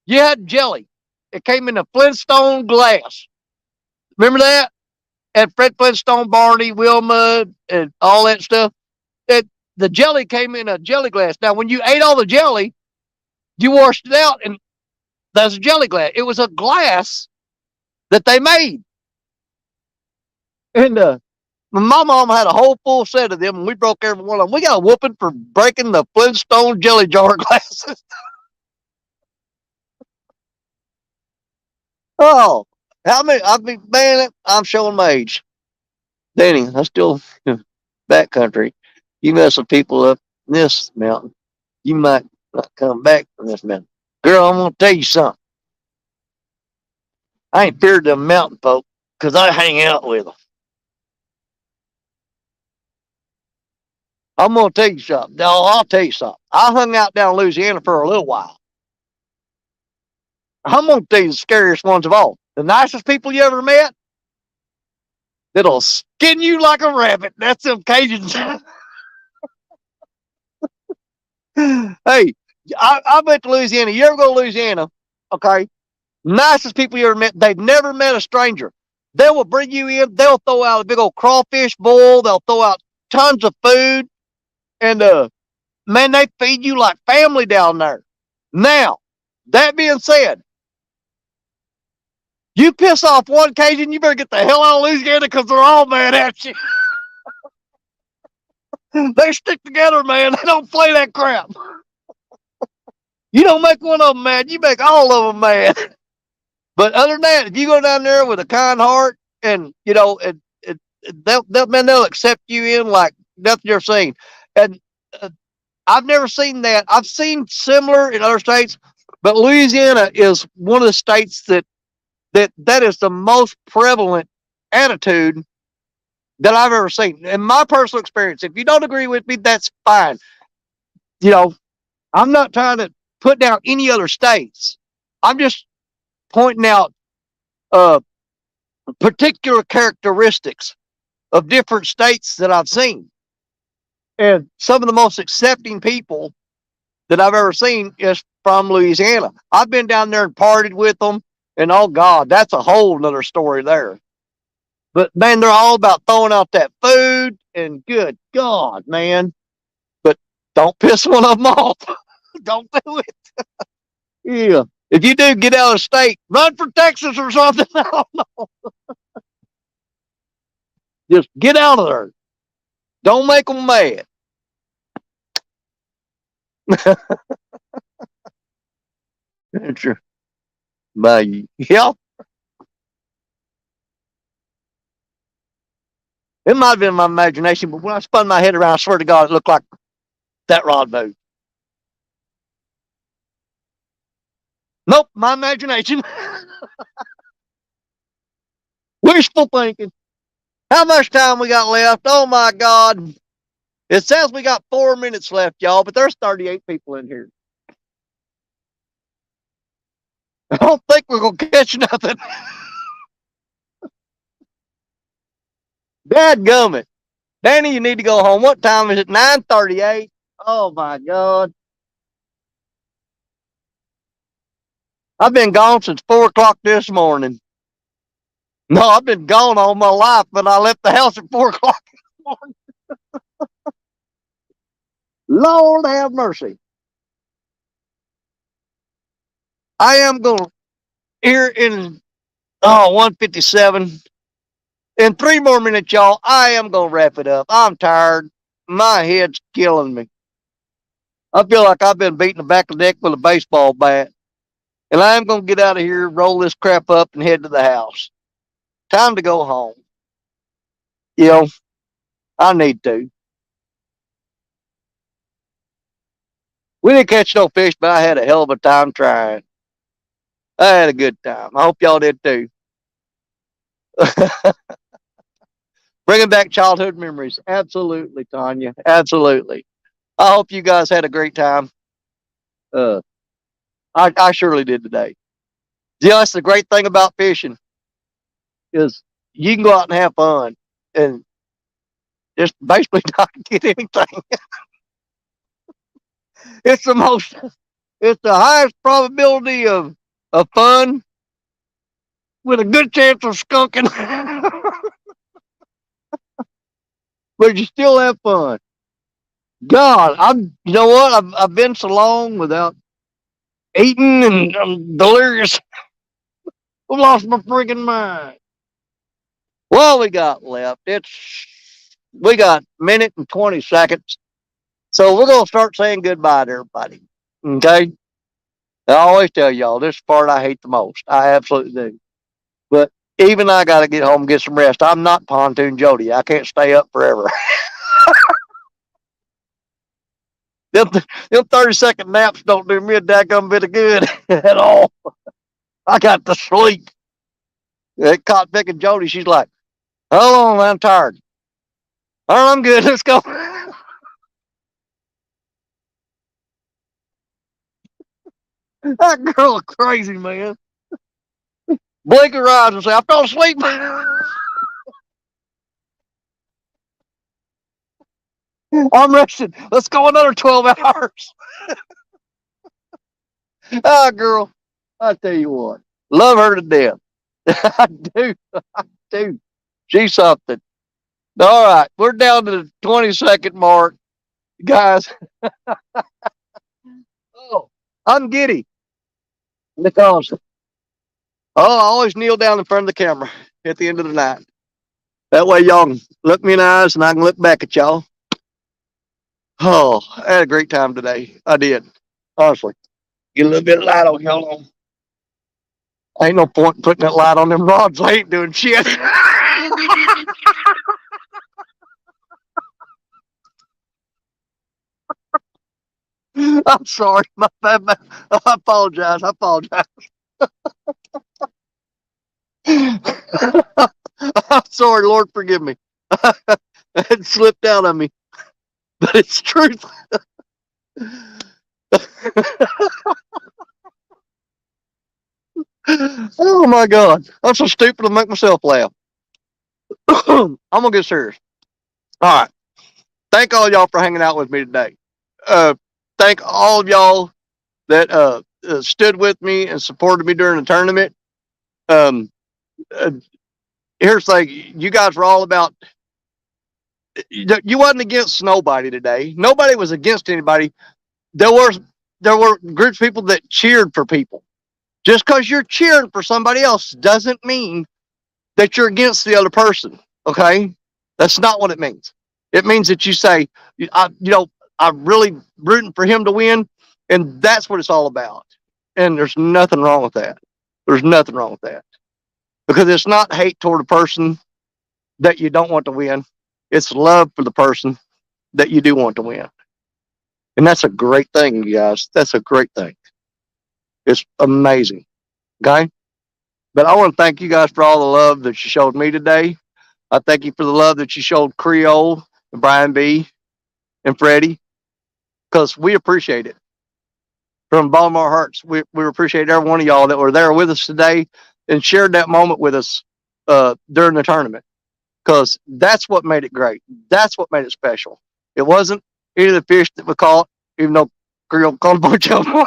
You had jelly. It came in a Flintstone glass. Remember that? And Fred Flintstone, Barney, Wilma, and all that stuff. The jelly came in a jelly glass. Now, when you ate all the jelly, you washed it out, and that's a jelly glass. It was a glass that they made. And my mom had a whole full set of them, and we broke every one of them. We got a whooping for breaking the Flintstone jelly jar glasses. Oh, how many? I mean, man, I'm showing my age. Danny, I still backcountry. You mess with people up in this mountain, you might not come back from this mountain. Girl, I'm gonna tell you something. I ain't feared them mountain folk because I hang out with them. I'm gonna tell you something. No, I'll tell you something. I hung out down in Louisiana for a little while. I'm gonna tell you the scariest ones of all. The nicest people you ever met that'll skin you like a rabbit. That's them Cajuns. Hey, I went to Louisiana. You ever go to Louisiana? Okay. Nicest people you ever met. They've never met a stranger. They will bring you in. They'll throw out a big old crawfish bowl. They'll throw out tons of food. And man, they feed you like family down there. Now, that being said, you piss off one Cajun, you better get the hell out of Louisiana because they're all mad at you. They stick together, man. They don't play that crap. You don't make one of them mad, you make all of them mad. But other than that, if you go down there with a kind heart and, you know, they'll accept you in like nothing you're seen. And uh, I've never seen that. I've seen similar in other states, but Louisiana is one of the states that is the most prevalent attitude that I've ever seen in my personal experience. If you don't agree with me, that's fine. You know, I'm not trying to put down any other states. I'm just pointing out uh, particular characteristics of different states that I've seen. And some of the most accepting people that I've ever seen is from Louisiana. I've been down there and partied with them, and oh God, that's a whole nother story there. But man, they're all about throwing out that food, and good God, man. But don't piss one of them off. Don't do it. Yeah. If you do get out of state, run for Texas or something. I don't know. Just get out of there. Don't make them mad. Sure. But yeah, it might have been my imagination, but when I spun my head around, I swear to God, it looked like that rod moved. Nope, my imagination. Wishful thinking. How much time we got left? Oh my God. It says we got 4 minutes left, y'all, but there's 38 people in here. I don't think we're going to catch nothing. Dadgummit. Danny, you need to go home. What time is it? 9:38. Oh my God. I've been gone since 4 o'clock this morning. No, I've been gone all my life, but I left the house at 4 o'clock this morning. Lord have mercy. I am going to, here in 157, in 3 more minutes, y'all, I am going to wrap it up. I'm tired. My head's killing me. I feel like I've been beating the back of the neck with a baseball bat. And I'm going to get out of here, roll this crap up, and head to the house. Time to go home. You know, I need to. We didn't catch no fish, but I had a hell of a time trying. I had a good time. I hope y'all did too. Bringing back childhood memories. Absolutely, Tanya. Absolutely. I hope you guys had a great time. Uh, I surely did today. Yeah, that's the great thing about fishing is you can go out and have fun and just basically not get anything. It's the most, it's the highest probability of fun with a good chance of skunking, but you still have fun. God, you know what? I've been so long without eating and I'm delirious. I've lost my freaking mind. Well, we got left. We got minute and 20 seconds. So we're going to start saying goodbye to everybody. Okay? I always tell y'all this part I hate the most. I absolutely do. But even I got to get home and get some rest. I'm not Pontoon Jody. I can't stay up forever. them 30-second naps don't do me a daggum bit of good at all. I got to sleep. It caught Vic and Jody. She's like, hold on, I'm tired. All right, I'm good. Let's go. That girl is crazy, man. Blink her eyes and say, I fell asleep. I'm rested. Let's go another 12 hours. Ah, girl, I tell you what, love her to death. I do. I do. She's something. All right, we're down to the 20-second mark, guys. Oh, I'm giddy because I always kneel down in front of the camera at the end of the night. That way, y'all can look me in the eyes and I can look back at y'all. Oh, I had a great time today. I did. Honestly. Get a little bit of light on y'all. Ain't no point in putting that light on them rods. I ain't doing shit. I'm sorry. My bad. I apologize. I apologize. I'm sorry. Lord, forgive me. It slipped out on me, but it's truth. Oh my God. I'm so stupid to make myself laugh. I'm going to get serious. All right. Thank all y'all for hanging out with me today. Uh, thank all of y'all that stood with me and supported me during the tournament. Um, uh, Here's the thing: you guys were all about. You wasn't against nobody today. Nobody was against anybody. There was there were groups of people that cheered for people. Just because you're cheering for somebody else doesn't mean that you're against the other person. Okay, that's not what it means. It means that you say, I'm really rooting for him to win, and that's what it's all about. And there's nothing wrong with that. There's nothing wrong with that because it's not hate toward a person that you don't want to win. It's love for the person that you do want to win. And that's a great thing, you guys. That's a great thing. It's amazing. Okay. But I want to thank you guys for all the love that you showed me today. I thank you for the love that you showed Creole and Brian B and Freddie because we appreciate it from the bottom of our hearts. We appreciate every one of y'all that were there with us today and shared that moment with us during the tournament because that's what made it great. That's what made it special. It wasn't any of the fish that we caught, even though Creole caught a bunch of them.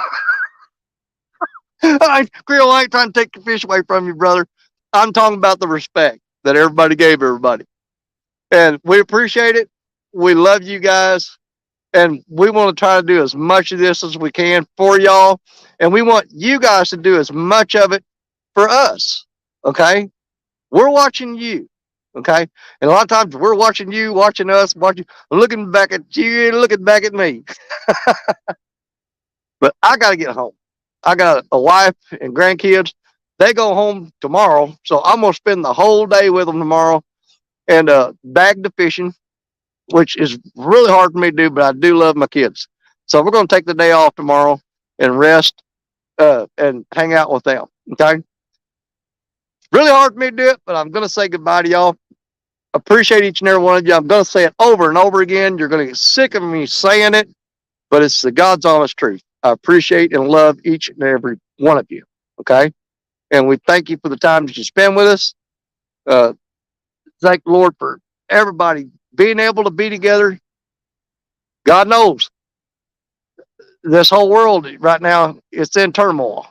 Creole, I ain't trying to take the fish away from you, brother. I'm talking about the respect that everybody gave everybody. And we appreciate it. We love you guys. And we want to try to do as much of this as we can for y'all. And we want you guys to do as much of it for us. Okay? We're watching you. Okay? And a lot of times we're watching you, watching us, looking back at you and looking back at me. But I got to get home. I got a wife and grandkids. They go home tomorrow. So I'm going to spend the whole day with them tomorrow and bag the fishing, which is really hard for me to do, but I do love my kids. So we're going to take the day off tomorrow and rest and hang out with them. Okay. Really hard for me to do it, but I'm going to say goodbye to y'all. Appreciate each and every one of you. I'm going to say it over and over again. You're going to get sick of me saying it, but it's the God's honest truth. I appreciate and love each and every one of you. Okay. And we thank you for the time that you spend with us. Thank the Lord for everybody being able to be together. God knows this whole world right now, it's in turmoil.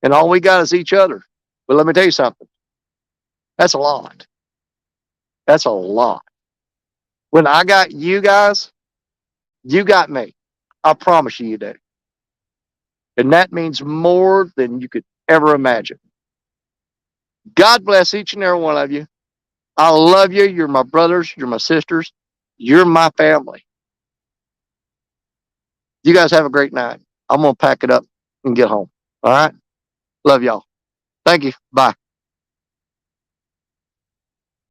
And all we got is each other. But let me tell you something. That's a lot. That's a lot. When I got you guys, you got me. I promise you do. And that means more than you could ever imagine. God bless each and every one of you. I love you. You're my brothers. You're my sisters. You're my family. You guys have a great night. I'm going to pack it up and get home. All right? Love y'all. Thank you. Bye.